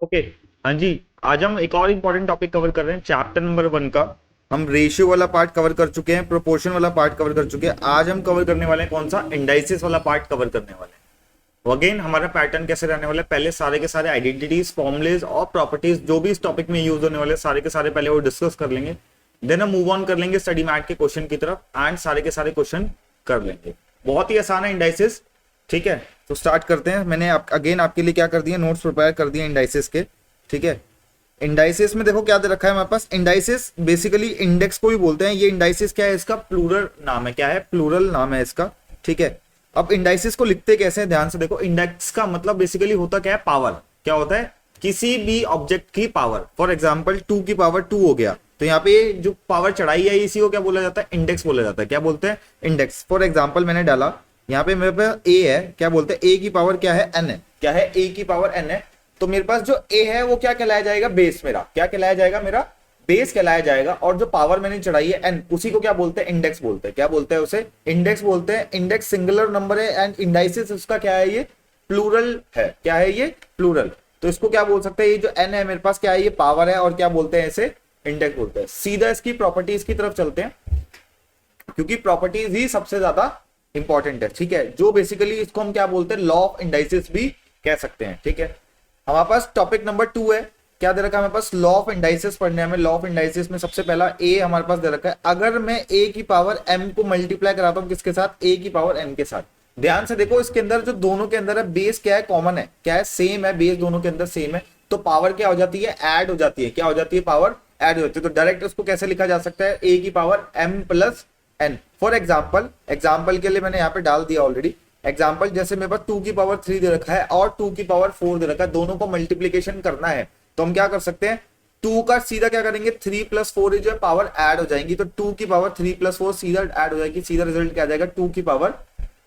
Okay. हाँ जी। आज हम एक और इम्पोर्टेंट टॉपिक कवर कर रहे हैं, चैप्टर नंबर 1 का। हम रेशियो वाला पार्ट कवर कर चुके हैं, प्रोपोर्शन वाला पार्ट कवर कर चुके हैं। आज हम कवर करने वाले हैं कौन सा, इंडाइसिस वाला पार्ट कवर करने वाले हैं। तो अगेन हमारा पैटर्न कैसे रहने वाला है, पहले सारे के सारे आइडेंटिटीज, फॉर्मुलेज और प्रॉपर्टीज जो भी इस टॉपिक में यूज होने वाले सारे के सारे पहले वो डिस्कस कर लेंगे। देन हम मूव ऑन कर लेंगे स्टडी मैट के क्वेश्चन की तरफ एंड सारे के सारे क्वेश्चन कर लेंगे। बहुत ही आसान है इंडाइसिस। ठीक है, तो स्टार्ट करते हैं। मैंने अगेन आपके लिए क्या कर दिया, नोट्स प्रिपेयर कर दिए इंडाइसिस के। ठीक है, इंडाइसिस में देखो क्या दे रखा है हमारे पास। इंडाइसिस बेसिकली इंडेक्स को भी बोलते हैं। ये इंडाइसिस क्या है, इसका प्लूरल नाम है। क्या है, प्लूरल नाम है इसका। ठीक है, अब इंडाइसिस को लिखते कैसे हैं, ध्यान से देखो। इंडेक्स का मतलब बेसिकली होता क्या है, पावर। क्या होता है, किसी भी ऑब्जेक्ट की पावर। फॉर एग्जाम्पल 2 की पावर 2 हो गया, तो यहाँ पे जो पावर चढ़ाई है इसी को क्या बोला जाता है, इंडेक्स बोला जाता है। क्या बोलते हैं, इंडेक्स। फॉर एग्जाम्पल मैंने डाला यहाँ पे, मेरे पास ए है, क्या बोलते हैं, ए की पावर क्या है, एन है। क्या है, ए की पावर एन है। तो मेरे पास जो ए है वो क्या कहलाया जाएगा, बेस। मेरा क्या कहलाया जाएगा, मेरा बेस कहलाया जाएगा। और जो पावर मैंने चढ़ाई है एन, उसी को क्या बोलते हैं, इंडेक्स बोलते हैं। क्या बोलते हैं उसे, इंडेक्स बोलते हैं। इंडेक्स सिंगुलर नंबर है एंड इंडाइसिस उसका क्या है, ये प्लूरल है। क्या है, ये प्लूरल। तो इसको क्या बोल सकते हैं, ये जो एन है मेरे पास क्या है, ये पावर है और क्या बोलते हैं इसे, इंडेक्स बोलते हैं। सीधा इसकी प्रॉपर्टीज की तरफ चलते हैं, क्योंकि प्रॉपर्टीज ही सबसे ज्यादा इंपॉर्टेंट है। ठीक है, जो बेसिकली इसको हम क्या बोलते हैं, लॉ ऑफ इंडाइसिस भी कह सकते हैं। ठीक है, हमारे पास टॉपिक नंबर 2 है। क्या दे रखा है हमारे पास, लॉ ऑफ इंडाइसिस पढ़ने हमें। लॉ ऑफ इंडाइसिस में सबसे पहला ए हमारे पास दे रखा है। अगर मैं ए की पावर एम को मल्टीप्लाई कराता हूं किसके साथ, ए की पावर एन के साथ। ध्यान से देखो, इसके अंदर जो दोनों के अंदर है बेस क्या है, कॉमन है। क्या है, सेम है, बेस दोनों के अंदर सेम है। तो पावर क्या हो जाती है, ऐड हो जाती है। क्या हो जाती है, पावर ऐड हो जाती है। तो डायरेक्ट उसको कैसे लिखा जा सकता है, ए की power M plus N. For example, example के लिए मैंने यहाँ पे डाल दिया ऑलरेडी। एग्जाम्पल जैसे मेरे पास 2 की पावर 3 दे रखा है और 2 की पावर 4 दे रखा है, दोनों को मल्टीप्लीकेशन करना है। तो हम क्या कर सकते हैं, 2 का सीधा क्या करेंगे, 3 प्लस 4 जो है पावर ऐड हो जाएंगी। तो 2 की पावर 3 प्लस 4 सीधा ऐड हो जाएगी। सीधा रिजल्ट क्या आ जाएगा, 2 की पावर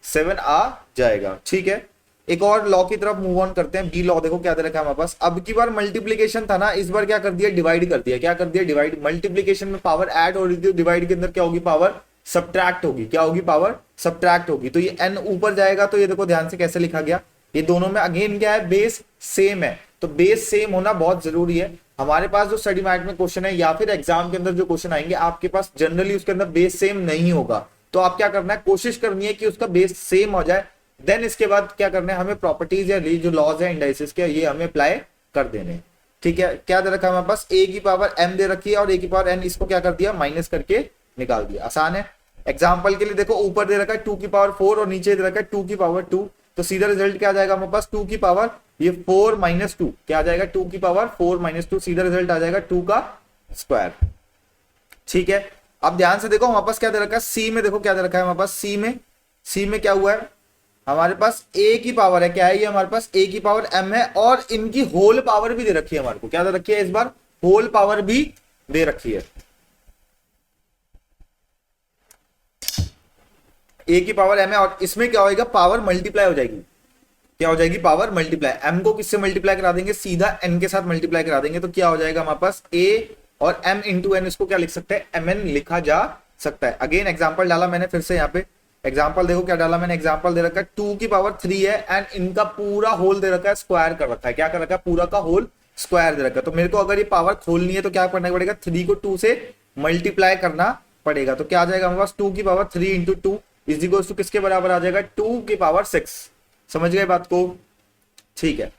7 आ जाएगा। ठीक है, एक और लॉ की तरफ मूव ऑन करते हैं। बी लॉ देखो क्या दे रखा है हमारे पास। अब की बार मल्टीप्लीकेशन था ना, इस बार क्या कर दिया, डिवाइड कर दिया। क्या कर दिया, डिवाइड। मल्टीप्लीकेशन में पावर ऐड हो रही थी, डिवाइड के अंदर क्या होगी, पावर सब्ट्रैक्ट होगी। क्या होगी, पावर सब्ट्रैक्ट होगी। तो ये n ऊपर जाएगा। तो ये देखो ध्यान से कैसे लिखा गया, ये दोनों में अगेन क्या है, बेस सेम है। तो बेस सेम होना बहुत जरूरी है। हमारे पास जो स्टडी मैट में क्वेश्चन है या फिर एग्जाम के अंदर जो क्वेश्चन आएंगे, आपके पास जनरली उसके अंदर बेस सेम नहीं होगा। तो आप क्या करना है, कोशिश करनी है कि उसका बेस सेम हो जाए। देन इसके बाद क्या करना है, हमें प्रॉपर्टीज या जो लॉज है इंडाइसिस के, ये हमें अप्लाई कर देने। ठीक है, क्या दे रखा है हमारे पास, ए की पावर एम दे रखी है और ए की पावर एन, इसको क्या कर दिया, माइनस करके निकाल दिया। आसान है। एग्जाम्पल के लिए देखो, ऊपर दे रखा है 2 की पावर 4 और नीचे दे रखा है 2 की पावर 2। तो सीधा रिजल्ट क्या आ जाएगा हमारे पास, 2 की पावर ये 4 माइनस 2 क्या आ जाएगा, 2 की पावर 4 माइनस 2। सीधा रिजल्ट आ जाएगा 2 का स्क्वायर। ठीक है, अब ध्यान से देखो हमारे पास क्या दे रखा है, सी में देखो क्या दे रखा है हमारे पास। सी में क्या हुआ है, हमारे पास ए की पावर है। क्या है ये, हमारे पास ए की पावर एम है और इनकी होल पावर भी दे रखी है। हमारे को क्या दे रखी है, इस बार होल पावर भी दे रखी है। ए की पावर एम है और इसमें क्या होगा, पावर मल्टीप्लाई हो जाएगी। क्या हो जाएगी, पावर मल्टीप्लाई। एम को किससे मल्टीप्लाई करा देंगे, सीधा एन के साथ मल्टीप्लाई करा देंगे। तो क्या हो जाएगा हमारे पास, ए और एम इंटू एन, इसको क्या लिख सकते हैं, एम एन लिखा जा सकता है। अगेन एग्जाम्पल डाला मैंने फिर से यहाँ पे। एग्जाम्पल देखो क्या डाला मैंने, एग्जाम्पल दे रखा है 2 की पावर 3 है एंड इनका पूरा होल दे रखा है, स्क्वायर कर रखा है। क्या कर रखा है, पूरा का होल स्क्वायर दे रखा है। तो मेरे को अगर ये पावर खोलनी है तो क्या करना पड़ेगा, 3 को 2 से मल्टीप्लाई करना पड़ेगा। तो क्या आ जाएगा हमारे पास, 2 की power 3 into 2 is equals to किसके बराबर आ जाएगा, 2 की पावर 6। समझ गए बात को। ठीक है,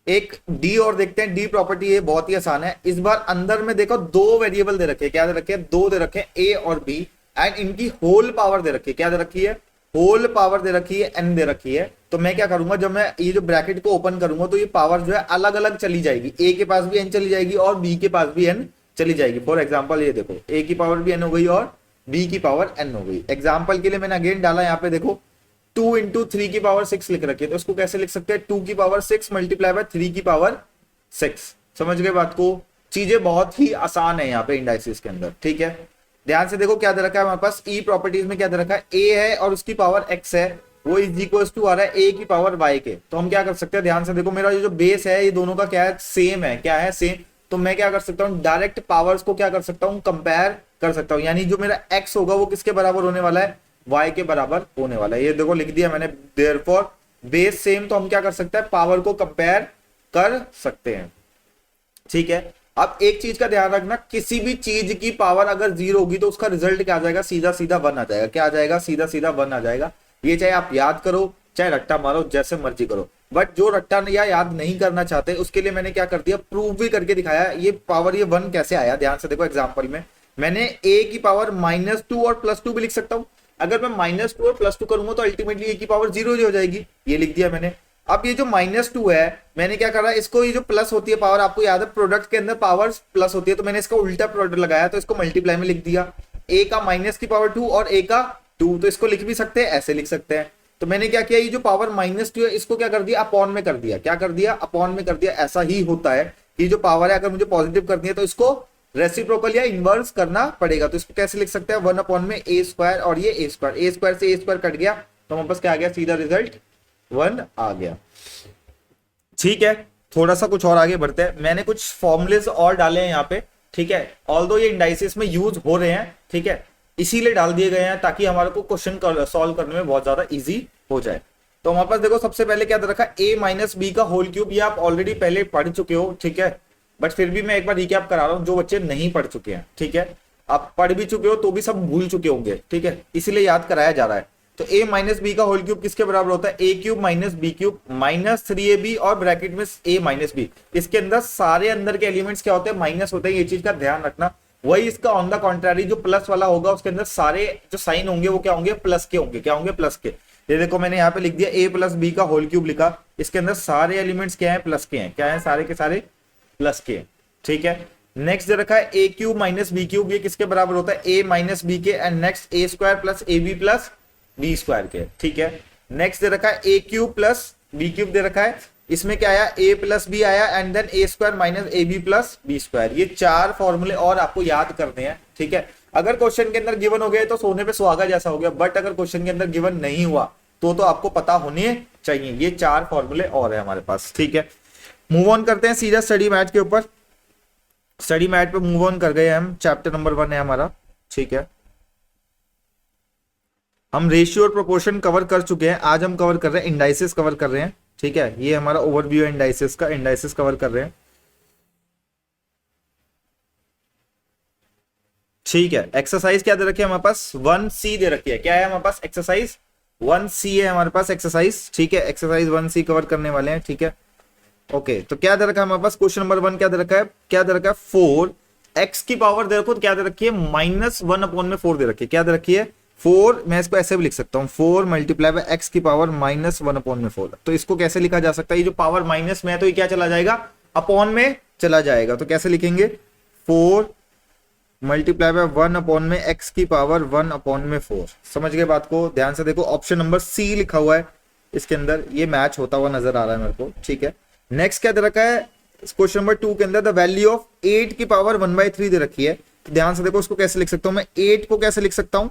एक डी और देखते हैं। डी प्रॉपर्टी है, बहुत ही आसान है। इस बार अंदर में देखो 2 वेरिएबल दे रखे हैं। क्या दे रखे हैं, 2 दे रखे हैं, ए और बी एंड इनकी होल पावर दे रखी है। क्या दे रखी है, होल पावर दे रखी है, एन दे रखी है। तो मैं क्या करूंगा, जब मैं ये जो ब्रैकेट को ओपन करूंगा तो ये पावर जो है अलग अलग चली जाएगी। ए के पास भी एन चली जाएगी और बी के पास भी एन चली जाएगी। फॉर एग्जाम्पल ये देखो, ए की पावर भी एन हो गई और बी की पावर एन हो गई। एग्जाम्पल के लिए मैंने अगेन डाला यहाँ पे देखो, 2 इंटू 3 की पावर 6 लिख रखी है। तो इसको कैसे लिख सकते हैं, 2 की पावर 6 मल्टीप्लाई बाय 3 की पावर 6। समझ गए बात को। चीजें बहुत ही आसान है यहाँ पे इंडाइसिस के अंदर। ठीक है, ध्यान से देखो क्या दे रखा है हमारे पास, ई प्रॉपर्टीज में क्या दे रखा है, ए है और उसकी पावर एक्स है, वो इज इक्वल टू आ रहा है ए की पावर वाई के। तो हम क्या कर सकते हैं, ध्यान से देखो, मेरा ये जो बेस है ये दोनों का क्या है, सेम है। क्या है, सेम। तो मैं क्या कर सकता हूँ, डायरेक्ट पावर्स को क्या कर सकता हूँ, कंपेयर कर सकता हूँ। यानी जो मेरा एक्स होगा वो किसके बराबर होने वाला है, y के बराबर होने वाला है। ये देखो लिख दिया मैंने, देयरफॉर बेस सेम। तो हम क्या कर सकते हैं, पावर को कंपेयर कर सकते हैं। ठीक है। अब एक चीज का ध्यान रखना, किसी भी चीज की पावर अगर 0 होगी तो उसका रिजल्ट क्या आ जाएगा, सीधा सीधा 1 आ जाएगा। क्या आ जाएगा, सीधा सीधा 1 आ जाएगा। ये चाहे आप याद करो चाहे रट्टा मारो, जैसे मर्जी करो। बट जो रट्टा या याद नहीं करना चाहते उसके लिए मैंने क्या कर दिया, प्रूव भी करके दिखाया। ये पावर ये 1 कैसे आया, ध्यान से देखो। एग्जाम्पल में मैंने a की पावर -2 और +2 भी लिख सकता हूं। अगर मैं -2 और +2 करूंगा तो अल्टीमेटली a की पावर 0 हो जाएगी। ये लिख दिया मैंने। अब ये जो -2 है, मैंने क्या करा, इसको ये जो प्लस होती है पावर, आपको याद है प्रोडक्ट के अंदर पावर प्लस होती है, तो मैंने इसका उल्टा प्रोडक्ट लगाया, तो इसको मल्टीप्लाई में लिख दिया। a का -2 और a का 2, तो इसको लिख भी सकते हैं, ऐसे लिख सकते हैं। तो मैंने क्या किया, ये जो पावर -2 है इसको क्या कर दिया, अपॉन में कर दिया। क्या कर दिया, अपॉन में कर दिया। ऐसा ही होता है कि जो पावर है अगर मुझे पॉजिटिव करनी है तो इसको रेसिप्रोकल या इनवर्स करना पड़ेगा। तो इसको कैसे लिख सकते हैं, 1/में a² और ये a² से a² कट गया, तो हमारे पास क्या आ गया, सीधा रिजल्ट 1 आ गया। ठीक है, थोड़ा सा कुछ और आगे बढ़ते हैं। मैंने कुछ फॉर्मुलेस और डाले हैं यहाँ पे, ठीक है। ऑल्दो ये इंडाइसिस में यूज हो रहे हैं, ठीक है, इसीलिए डाल दिए गए हैं ताकि हमारे को क्वेश्चन सॉल्व करने में बहुत ज्यादा इजी हो जाए। तो हमारे पास देखो सबसे पहले क्या दे रखा है, a - b का होल क्यूब। ये आप ऑलरेडी पहले पढ़ चुके हो, ठीक है, बट फिर भी मैं एक बार रिकैप करा रहा हूं जो बच्चे नहीं पढ़ चुके हैं, ठीक है। आप पढ़ भी चुके हो तो भी सब भूल चुके होंगे, ठीक है, इसीलिए याद कराया जा रहा है। तो a - b का होल क्यूब किसके बराबर होता है, a³ - b³ -3ab और ब्रैकेट में a - b। इसके अंदर सारे अंदर के एलिमेंट्स क्या होते हैं, माइनस होते हैं, ये चीज का ध्यान रखना। वही इसका ऑन द कॉन्ट्रारी जो प्लस वाला होगा उसके अंदर सारे जो साइन होंगे वो क्या होंगे, प्लस के होंगे। क्या होंगे, प्लस के। ये देखो मैंने यहाँ पे लिख दिया a + b का होल क्यूब लिखा, इसके अंदर सारे एलिमेंट्स क्या है, प्लस के हैं। क्या है, सारे के सारे प्लस के, ठीक है। नेक्स्ट दे रखा है a³ - b³, ये किसके बराबर होता है, a - b के, and next a² + ab + b² के, ठीक है। नेक्स्ट दे रखा है a³ + b³ दे रखा है, इसमें क्या आया, a + b आया, and then a² - ab + b²। ये 4 फॉर्मूले और आपको याद करने हैं, ठीक है। अगर क्वेश्चन के अंदर गिवन हो गए तो सोने पे सुहागा जैसा हो गया, बट अगर क्वेश्चन के अंदर गिवन नहीं हुआ तो आपको पता होने चाहिए। ये 4 फॉर्मूले और है हमारे पास, ठीक है। मूव ऑन करते हैं सीधा स्टडी मैट के ऊपर। स्टडी मैट पे मूव ऑन कर गए हम, चैप्टर नंबर 1 है हमारा, ठीक है। हम रेशियो और प्रोपोर्शन कवर कर चुके हैं, आज हम कवर कर रहे हैं इंडाइसेस कवर कर रहे हैं, ठीक है। ये हमारा ओवरव्यू है इंडाइसेस का, इंडाइसेस कवर कर रहे हैं, ठीक है। एक्सरसाइज क्या दे रखी है हमारे पास, 1C दे रखी है। क्या है हमारे पास, एक्सरसाइज 1C है हमारे पास एक्सरसाइज, ठीक है। एक्सरसाइज 1C कवर करने वाले हैं, ठीक है। ओके, तो क्या दे रखा है हमारे पास, क्वेश्चन नंबर 1 क्या दे रखा है, क्या दे रखा है, 4x की पावर दे रखो, क्या दे रखी है, -1/4 दे रखी है। क्या दे रखी है, 4, मैं इसको ऐसे भी लिख सकता हूँ, 4 × x की पावर -1/4। तो इसको कैसे लिखा जा सकता है, ये जो पावर माइनस में है तो ये क्या चला जाएगा, अपॉन में चला जाएगा। तो कैसे लिखेंगे, 4 × 1 x की पावर 1/4। समझ गए बात को, ध्यान से देखो। ऑप्शन नंबर C लिखा हुआ है इसके अंदर, ये मैच होता हुआ नजर आ रहा है मेरे को, ठीक है। नेक्स्ट क्या दे रखा है, क्वेश्चन नंबर 2 के अंदर द वैल्यू ऑफ 8 की पावर 1/3 दे रखी है। तो ध्यान से देखो, उसको कैसे लिख सकता हूं मैं, 8 को कैसे लिख सकता हूं,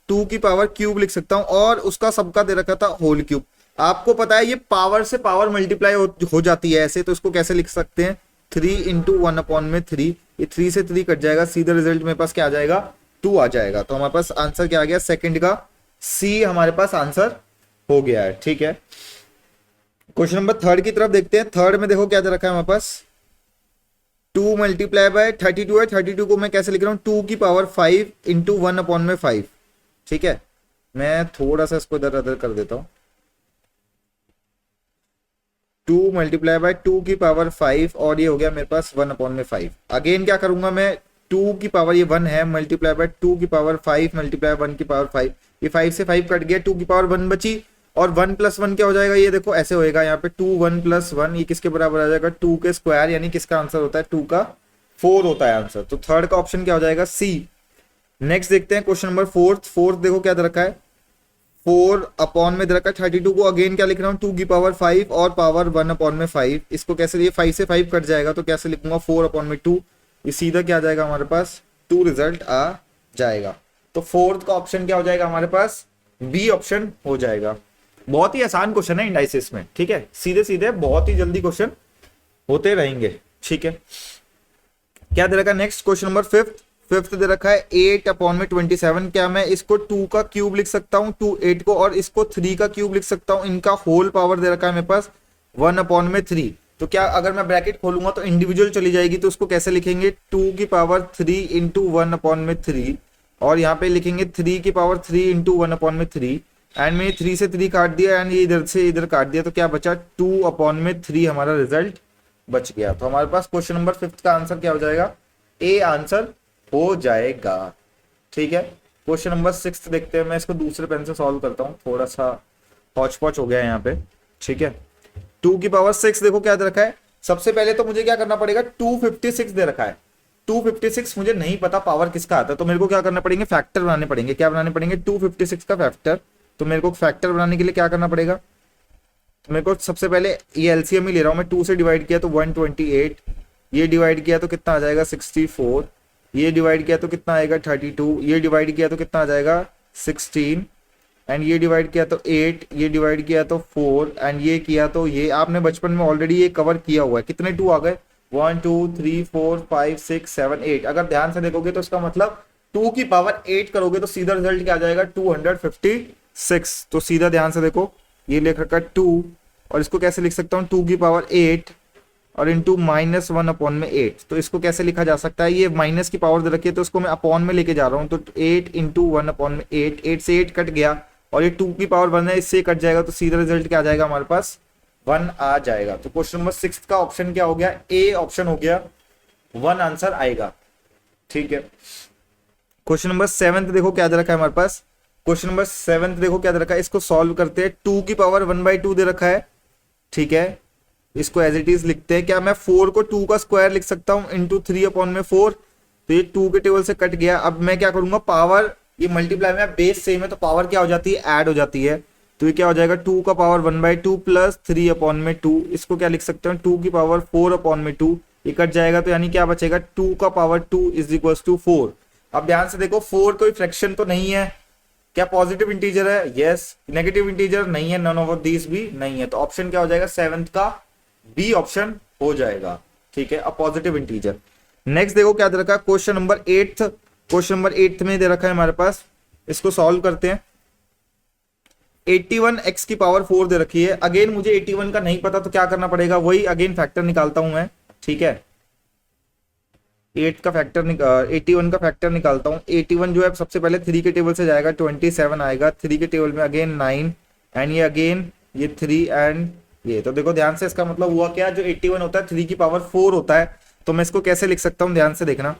2 की पावर क्यूब लिख सकता हूं, और उसका सबका दे रखा था होल क्यूब। आपको पता है ये पावर से पावर मल्टीप्लाई हो जाती है ऐसे, तो इसको कैसे लिख सकते हैं, 3 × 1/3। ये 3 से 3 कट जाएगा, सीधा रिजल्ट मेरे पास क्या आ जाएगा, 2 आ जाएगा। तो हमारे पास आंसर क्या आ गया, सेकंड का C हमारे पास आंसर हो गया है, ठीक है। क्वेश्चन नंबर 3 की तरफ देखते हैं। 3 में देखो क्या दे रखा है हमारे पास, 2 × 32 है। 32 को मैं कैसे लिख रहा हूँ, 2 की पावर 5 × 1/5, ठीक है। मैं थोड़ा सा इसको इधर उधर कर देता हूँ, 2 × 2 की पावर 5, और ये हो गया मेरे पास 1/5। अगेन क्या करूंगा मैं, 2 की पावर ये 1 है, × 2 की पावर 5 × 1 की पावर 5, ये 5 से 5 कट गया, 2 की पावर 1 बची, और 1 + 1 क्या हो जाएगा, ये देखो ऐसे होएगा यहाँ पे 2 1 + 1, ये किसके बराबर आ जाएगा, 2 के स्क्वायर, यानी किसका आंसर होता है, 2 का 4 होता है आंसर। तो 3rd का ऑप्शन क्या हो जाएगा, C। नेक्स्ट देखते हैं क्वेश्चन नंबर 4 देखो क्या दे रखा है, 4 अपॉन में दे रखा है 32 को, अगेन क्या लिख रहा हूँ, 2 की पावर 5 और पावर 1/5। इसको कैसे, ये 5 से 5 कट जाएगा, तो कैसे लिखूंगा, 4/2। ये सीधा क्या आ जाएगा हमारे पास, 2 रिजल्ट आ जाएगा। तो 4th का ऑप्शन क्या हो जाएगा हमारे पास, B ऑप्शन हो जाएगा। बहुत ही आसान क्वेश्चन है इंडाइसिस में, ठीक है, सीधे सीधे बहुत ही जल्दी क्वेश्चन होते रहेंगे, ठीक है। क्या दे रखा है नेक्स्ट, क्वेश्चन नंबर 5th दे रखा है 8/27। क्या मैं इसको 2 का क्यूब लिख सकता हूँ, 8 को, और इसको 3 का क्यूब लिख सकता हूँ, इनका होल पावर दे रखा है मेरे पास 1/3। तो क्या अगर मैं ब्रैकेट खोलूंगा तो इंडिविजुअल चली जाएगी, तो उसको कैसे लिखेंगे 2 की पावर 3 इंटू 1/3, और यहाँ पे लिखेंगे 3 की पावर 3 इंटू 1/3, एंड मैंने 3 से 3 काट दिया एंड ये इधर से इधर काट दिया, तो क्या बचा 2/3 हमारा रिजल्ट बच गया। तो हमारे पास क्वेश्चन नंबर 5 का आंसर क्या हो जाएगा, ए आंसर हो जाएगा। ठीक है, क्वेश्चन नंबर 6 देखते हैं। मैं इसको दूसरे पेन से सॉल्व करता हूँ, थोड़ा सा हौच पौच हो गया है यहाँ पे। ठीक है, 2 की पावर 6 देखो क्या दे रखा है। सबसे पहले तो मुझे क्या करना पड़ेगा, 256 दे रखा है, 256 मुझे नहीं पता पावर किसका आता है, तो मेरे को क्या करना पड़ेंगे, फैक्टर बनाने पड़ेंगे। क्या बनाने पड़ेंगे, 256 का फैक्टर। तो मेरे को फैक्टर बनाने के लिए क्या करना पड़ेगा, तो मेरे को सबसे पहले ये एलसीएम ही ले रहा हूं मैं, 2 से डिवाइड किया तो 128, ये डिवाइड किया तो कितना आ जाएगा 64, ये डिवाइड किया तो कितना आएगा 32, ये डिवाइड किया तो कितना आ जाएगा 16, एंड ये डिवाइड किया तो 8, ये डिवाइड किया तो 4, एंड ये किया तो ये आपने बचपन में ऑलरेडी ये कवर किया हुआ है। कितने 2 आ गए, 1 2 3 4 5 6 7 8। अगर ध्यान से देखोगे तो इसका मतलब 2 की पावर 8 करोगे तो सीधा रिजल्ट क्या आ जाएगा 256। तो सीधा ध्यान से देखो, ये लिख रखा 2, और इसको कैसे लिख सकता हूँ 2 की पावर 8 और इंटू -1/8। तो इसको कैसे लिखा जा सकता है, ये माइनस की पावर दे रखी है तो इसको मैं अपॉन में लेके जा रहा हूँ, तो 8 इंटू 1/8, 8 से 8 कट गया, और ये 2 की पावर 1 है, इससे कट जाएगा, तो सीधा रिजल्ट क्या आ जाएगा हमारे पास 1 आ जाएगा। तो क्वेश्चन नंबर 6 का ऑप्शन क्या हो गया, ए ऑप्शन हो गया, 1 आंसर आएगा। ठीक है, क्वेश्चन नंबर 7 देखो क्या दे रखा है हमारे पास। क्वेश्चन नंबर 7 देखो क्या दे रखा है, इसको सॉल्व करते हैं। 2 की पावर 1/2 दे रखा है। ठीक है, इसको एज इट इज लिखते हैं। क्या मैं 4 को 2 का स्क्वायर लिख सकता हूं इंटू 3/4, तो ये 2 के टेबल से कट गया। अब मैं क्या करूंगा, पावर ये मल्टीप्लाई में बेस सेम है तो पावर क्या हो जाती है, ऐड हो जाती है। तो ये क्या हो जाएगा 2 का पावर 1/2 प्लस 3/2, इसको क्या लिख सकते हैं 2 की पावर 4/2, ये कट जाएगा, तो यानी क्या बचेगा 2 का पावर 2 इज इक्वल टू 4। अब ध्यान से देखो 4 कोई फ्रैक्शन तो नहीं है, क्या पॉजिटिव इंटीजर है, यस। नेगेटिव इंटीजर नहीं है, नन ऑफ दिस भी नहीं है, तो ऑप्शन क्या हो जाएगा 7 का बी ऑप्शन हो जाएगा। ठीक है, अब पॉजिटिव इंटीजर। नेक्स्ट देखो क्या दे रखा है, क्वेश्चन नंबर 8। क्वेश्चन नंबर 8 में दे रखा है हमारे पास, इसको सॉल्व करते हैं। 81 x की पावर 4 दे रखी है। अगेन मुझे 81 का नहीं पता तो क्या करना पड़ेगा, वही अगेन फैक्टर निकालता हूं मैं। ठीक है, 81 का फैक्टर निकालता हूं। 81 जो है सबसे पहले 3 के टेबल से जाएगा, 27 आएगा, 3 के टेबल में अगेन 9, एंड ये अगेन ये 3 एंड ये। तो देखो ध्यान से, इसका मतलब हुआ क्या, जो 81 होता है 3 की पावर 4 होता है, तो मैं इसको कैसे लिख सकता हूं, ध्यान से देखना।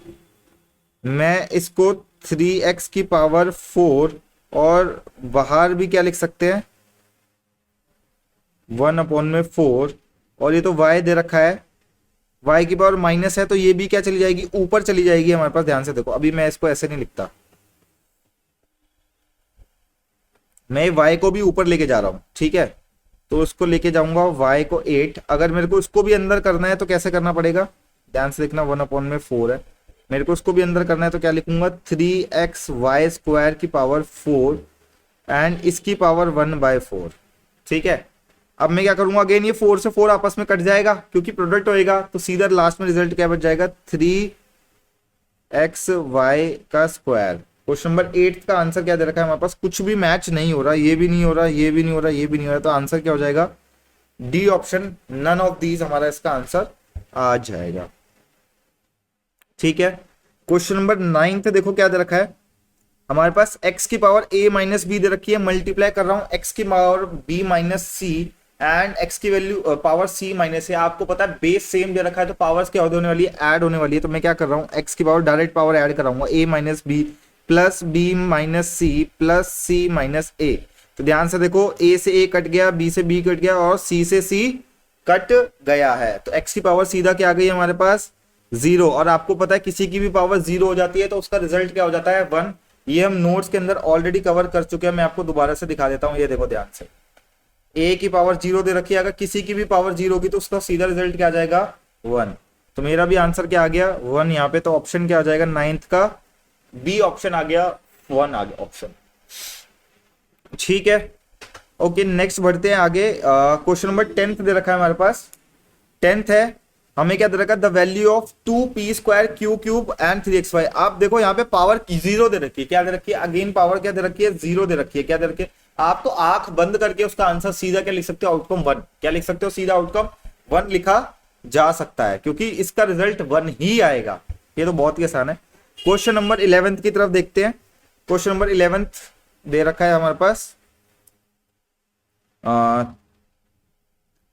मैं इसको 3x की पावर 4 और बाहर भी क्या लिख सकते हैं 1/4, और ये तो y दे रखा है, y की पावर माइनस है, तो ये भी क्या चली जाएगी, ऊपर चली जाएगी हमारे पास। ध्यान से देखो, अभी मैं इसको ऐसे नहीं लिखता, मैं y को भी ऊपर लेके जा रहा हूं। ठीक है, तो उसको लेके जाऊंगा y को 8। अगर मेरे को उसको भी अंदर करना है तो कैसे करना पड़ेगा, ध्यान से देखना, 1/4 है, मेरे को उसको भी अंदर करना है तो क्या लिखूंगा 3xy² की पावर 4 एंड इसकी पावर 1/4। ठीक है, अब मैं क्या करूंगा, अगेन ये 4 से 4 आपस में कट जाएगा क्योंकि प्रोडक्ट होएगा, तो सीधा लास्ट में रिजल्ट क्या बच जाएगा 3xy का स्क्वायर। क्वेश्चन नंबर 8 का आंसर क्या दे रखा है हमारे पास, कुछ भी मैच नहीं हो रहा, ये भी नहीं हो रहा, ये भी नहीं हो रहा, ये भी नहीं हो रहा, तो आंसर क्या हो जाएगा D option, none of these हमारा इसका आंसर आ जाएगा। ठीक है, क्वेश्चन नंबर 9 देखो क्या दे रखा है हमारे पास, x की पावर a माइनस बी दे रखी है। मल्टीप्लाई कर रहा हूं x की power b minus C and x की वैल्यू पावर c माइनस है। आपको पता है बेस सेम दे रखा है तो पावर्स क्या होने वाली है, ऐड होने वाली है। तो मैं क्या कर रहा हूँ, x की पावर डायरेक्ट पावर ऐड कराऊंगा, a minus B plus b minus C plus c minus a। तो ध्यान से देखो, a से a कट गया, b से b कट गया और c से c कट गया है, तो x की पावर सीधा क्या आ गई हमारे पास 0। और आपको पता है किसी की भी पावर 0 हो जाती है तो उसका रिजल्ट क्या हो जाता है 1। ये हम नोट्स के अंदर ऑलरेडी कवर कर चुके हैं, मैं आपको दोबारा से दिखा देता हूं। ये देखो ध्यान से, a की पावर 0 दे रखी है, अगर किसी की भी पावर 0 होगी तो उसका सीधा रिजल्ट क्या आ जाएगा 1। तो मेरा भी आंसर क्या आ गया 1 यहाँ पे। तो ऑप्शन क्या आ जाएगा 9th का बी ऑप्शन आ गया, 1 आ गया ऑप्शन। ठीक है, ओके नेक्स्ट बढ़ते हैं आगे। क्वेश्चन नंबर 10 दे रखा है हमारे पास। 10 है, हमें क्या दे रखा है, the value of 2p² q³ and 3xy। आप देखो यहाँ पे पावर 0 दे रखी है, क्या दे रखी है, अगेन पावर क्या दे रखी है 0 दे रखी है। क्या दे रखी है, आप तो आंख बंद करके उसका आंसर सीधा क्या लिख सकते हो, आउटकम 1। क्या लिख सकते हो, सीधा आउटकम वन लिखा जा सकता है, क्योंकि इसका रिजल्ट वन ही आएगा। ये तो बहुत ही आसान है। क्वेश्चन नंबर 11 की तरफ देखते हैं। क्वेश्चन नंबर 11 दे रखा है हमारे पास,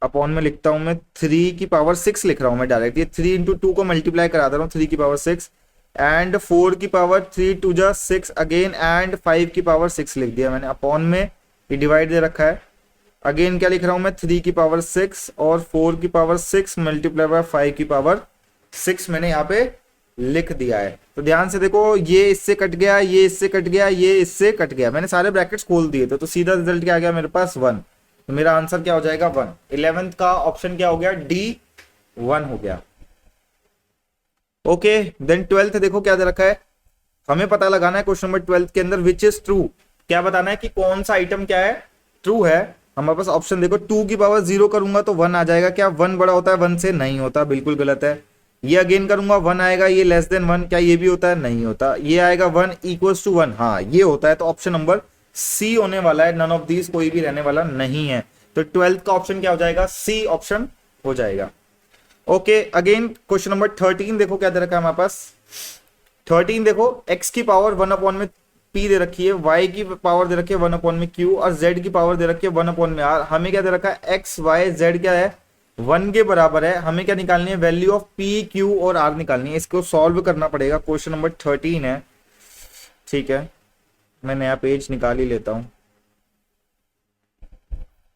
अपॉन में लिखता हूं मैं 3 की पावर 6 लिख रहा हूं मैं डायरेक्ट। ये 3 × 2 को मल्टीप्लाई करा दे रहा हूँ 3 की पावर 6 एंड 4 की पावर 3 × 2 = 6 अगेन एंड 5 की पावर 6 लिख दिया मैंने। अपॉन में ये डिवाइड दे रखा है। अगेन क्या लिख रहा हूं मैं 3 की पावर 6 और 4 की पावर 6 मल्टीप्लाई बाय 5 की पावर 6 मैंने यहाँ पे लिख दिया है। तो ध्यान से देखो, ये इससे कट गया, ये इससे कट गया, ये इससे कट गया, मैंने सारे ब्रैकेट्स खोल दिए थे, तो सीधा रिजल्ट क्या आ गया मेरे पास 1। तो मेरा आंसर क्या हो जाएगा 1। 11th का ऑप्शन क्या हो गया, डी 1 हो गया। ओके देन 12th देखो क्या दे रखा है, हमें पता लगाना है क्वेश्चन नंबर 12 के अंदर विच इज ट्रू। क्या बताना है कि कौन सा आइटम क्या है, ट्रू है। हमारे पास ऑप्शन देखो, 2 की पावर 0 करूंगा तो 1 आ जाएगा। क्या 1 बड़ा होता है 1 से? नहीं होता, बिल्कुल गलत है। ये अगेन करूंगा 1 आएगा, ये लेस देन 1, क्या ये भी होता है? नहीं होता। ये आएगा 1 = 1, हाँ ये होता है। तो ऑप्शन नंबर सी होने वाला है, नन ऑफ दीज कोई भी रहने वाला नहीं है। तो 12th का ऑप्शन क्या हो जाएगा, सी ऑप्शन हो जाएगा। ओके अगेन क्वेश्चन नंबर 13 देखो क्या दे रखा है हमारे पास। 13 देखो, x की पावर 1/में p दे रखी है, y की पावर दे रखी है 1/में q और z की पावर दे रखी है 1/में r। हमें क्या दे रखा है, x y z क्या है 1 के बराबर है। हमें क्या निकालनी है, वैल्यू ऑफ p q और r निकालनी है। इसको सॉल्व करना पड़ेगा। क्वेश्चन नंबर 13 है, ठीक है मैं नया पेज निकाल ही लेता हूं।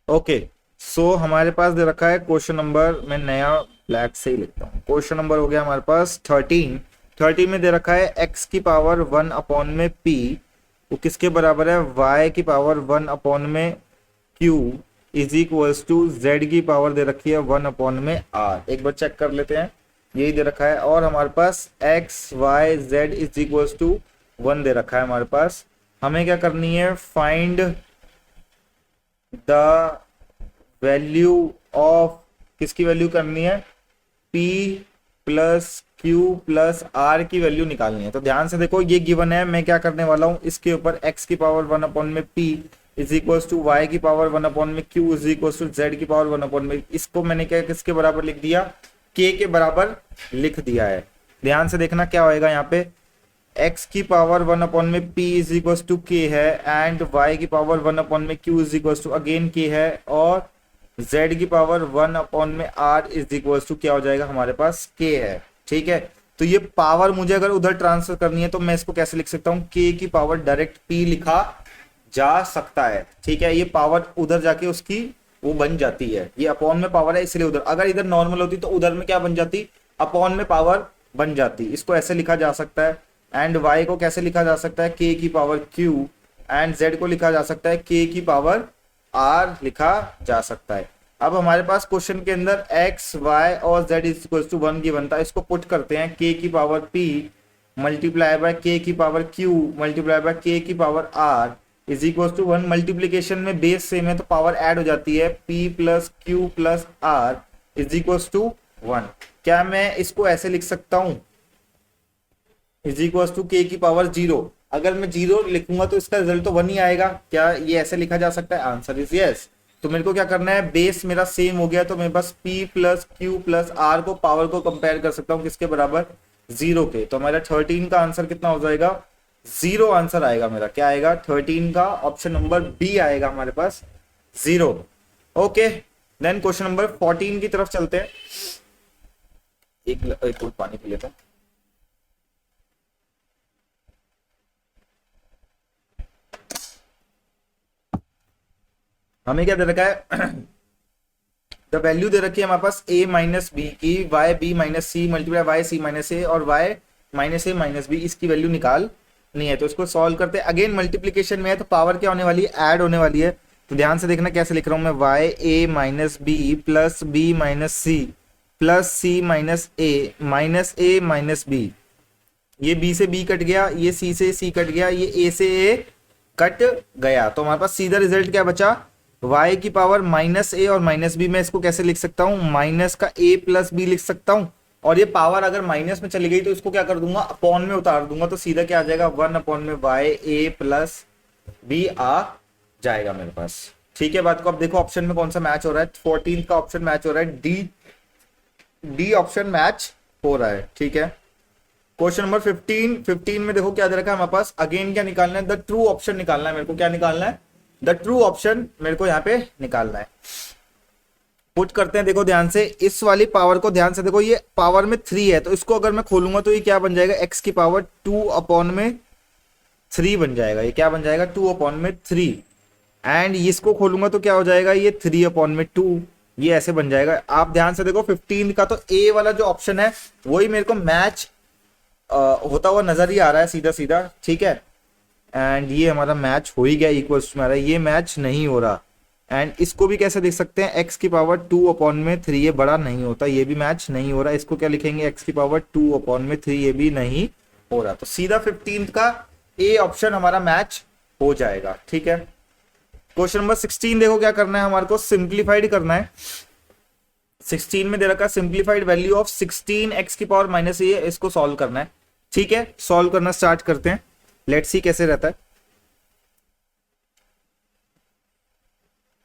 ओके सो हमारे पास दे रखा है क्वेश्चन नंबर, मैं नया ब्लैक से ही लिखता हूँ। क्वेश्चन नंबर हो गया हमारे पास 13 में दे रखा है x की पावर 1/में p, वो किसके बराबर है, y की पावर 1/में q = z की पावर दे रखी है 1/में r। एक बार चेक कर लेते हैं, यही दे रखा है। और हमारे पास x y z = 1 दे रखा है हमारे पास। हमें क्या करनी है, फाइंड द वैल्यू ऑफ, किसकी वैल्यू करनी है, p + q + r की वैल्यू निकालनी है। तो ध्यान से देखो, ये गिवन है, मैं क्या करने वाला हूं, इसके ऊपर x की पावर 1/में p = y की पावर 1/में q = z की पावर 1/में, इसको मैंने क्या किसके बराबर लिख दिया, k के बराबर लिख दिया है। ध्यान से देखना क्या होएगा यहाँ पे, x की पावर 1/में p = k है एंड y की पावर 1/में q = अगेन k है और z की पावर 1/में r क्या हो जाएगा हमारे पास, k है। ठीक है, तो ये पावर मुझे अगर उधर ट्रांसफर करनी है तो मैं इसको कैसे लिख सकता हूँ, k की पावर डायरेक्ट p लिखा जा सकता है। ठीक है, ये पावर उधर जाके उसकी वो बन जाती है, ये अपॉन में पावर है इसलिए उधर, अगर इधर नॉर्मल होती तो उधर में क्या बन जाती, अपॉन में पावर बन जाती। इसको ऐसे लिखा जा सकता है। एंड y को कैसे लिखा जा सकता है, k की पावर q एंड z को लिखा जा सकता है k की पावर r लिखा जा सकता है। अब हमारे पास क्वेश्चन के अंदर x y और z = 1 की बनता है। इसको पुट करते हैं, k की power p multiply by k की power q multiply by k की पावर r = 1। मल्टीप्लीकेशन में बेस सेम है तो पावर ऐड हो जाती है, p + q + r = 1। क्या मैं इसको ऐसे लिख सकता हूं, k की पावर 0। अगर मैं 0 लिखूंगा तो इसका रिजल्ट तो 1 ही आएगा। क्या ये ऐसे लिखा जा सकता है, आंसर इज यस। तो मेरे को क्या करना है, बेस मेरा सेम हो गया तो मैं बस p + q + r को पावर को कंपेयर कर सकता हूँ किसके बराबर, 0 के। तो हमारा 13 का आंसर कितना हो जाएगा, 0 आंसर आएगा मेरा। क्या आएगा, 13 का ऑप्शन नंबर बी आएगा हमारे पास 0। ओके देन क्वेश्चन नंबर 14 की तरफ चलते हैं। एक पानी पी लेता हूं। हमें क्या दे रखा है, द वैल्यू दे रखी है हमारे पास a - b की y b - c multiply y c - a और y - a - b, इसकी वैल्यू निकालनी है। तो इसको सॉल्व करते हैं। अगेन मल्टीप्लीकेशन में है तो पावर क्या होने वाली है, ऐड होने वाली है। तो ध्यान से देखना कैसे लिख रहा हूं मैं, y a - b + b - c + c - a - b। ये b से b कट गया, ये c से c कट गया, ये a से a कट गया। तो हमारे पास सीधा रिजल्ट क्या बचा, y की पावर -a और -b। मैं इसको कैसे लिख सकता हूँ, माइनस का a + b लिख सकता हूँ। और ये पावर अगर माइनस में चली गई तो इसको क्या कर दूंगा, अपॉन में उतार दूंगा। तो सीधा क्या आ जाएगा, 1/में y a + b आ जाएगा मेरे पास। ठीक है बात को। अब देखो ऑप्शन में कौन सा मैच हो रहा है, 14 का ऑप्शन मैच हो रहा है, डी डी ऑप्शन मैच हो रहा है। ठीक है, क्वेश्चन नंबर 15 में देखो क्या दे रखा है हमारे पास। अगेन क्या निकालना है, द ट्रू ऑप्शन निकालना है मेरे को। क्या निकालना है, द ट्रू ऑप्शन मेरे को यहाँ पे निकालना है। पुट करते हैं, देखो ध्यान से, इस वाली पावर को ध्यान से देखो, ये पावर में 3 है, तो इसको अगर मैं खोलूंगा तो ये क्या बन जाएगा, एक्स की पावर 2 अपॉन में 3 बन जाएगा। ये क्या बन जाएगा, 2 अपॉन में 3। एंड इसको खोलूंगा तो क्या हो जाएगा, ये 3 अपॉन में 2, ये ऐसे बन जाएगा। आप ध्यान से देखो 15 का तो ए वाला जो ऑप्शन है वही मेरे को मैच होता हुआ नजर ही आ रहा है सीधा सीधा। ठीक है, एंड ये हमारा मैच हो ही गया, इक्वल्स में आ रहा है, ये मैच नहीं हो रहा। एंड इसको भी कैसे देख सकते हैं, एक्स की पावर 2 अपॉन में 3, ये बड़ा नहीं होता, ये भी मैच नहीं हो रहा। इसको क्या लिखेंगे, एक्स की पावर 2 अपॉन में 3, ये भी नहीं हो रहा। तो सीधा 15 का ए ऑप्शन हमारा मैच हो जाएगा। ठीक है, क्वेश्चन नंबर 16 देखो क्या करना है, हमारे को सिंप्लीफाइड करना है। 16 में दे रखा है सिंप्लीफाइड वैल्यू ऑफ 16 एक्स की पावर माइनस ए, इसको सॉल्व करना है। ठीक है, सॉल्व करना स्टार्ट करते हैं, लेट्स सी कैसे रहता है।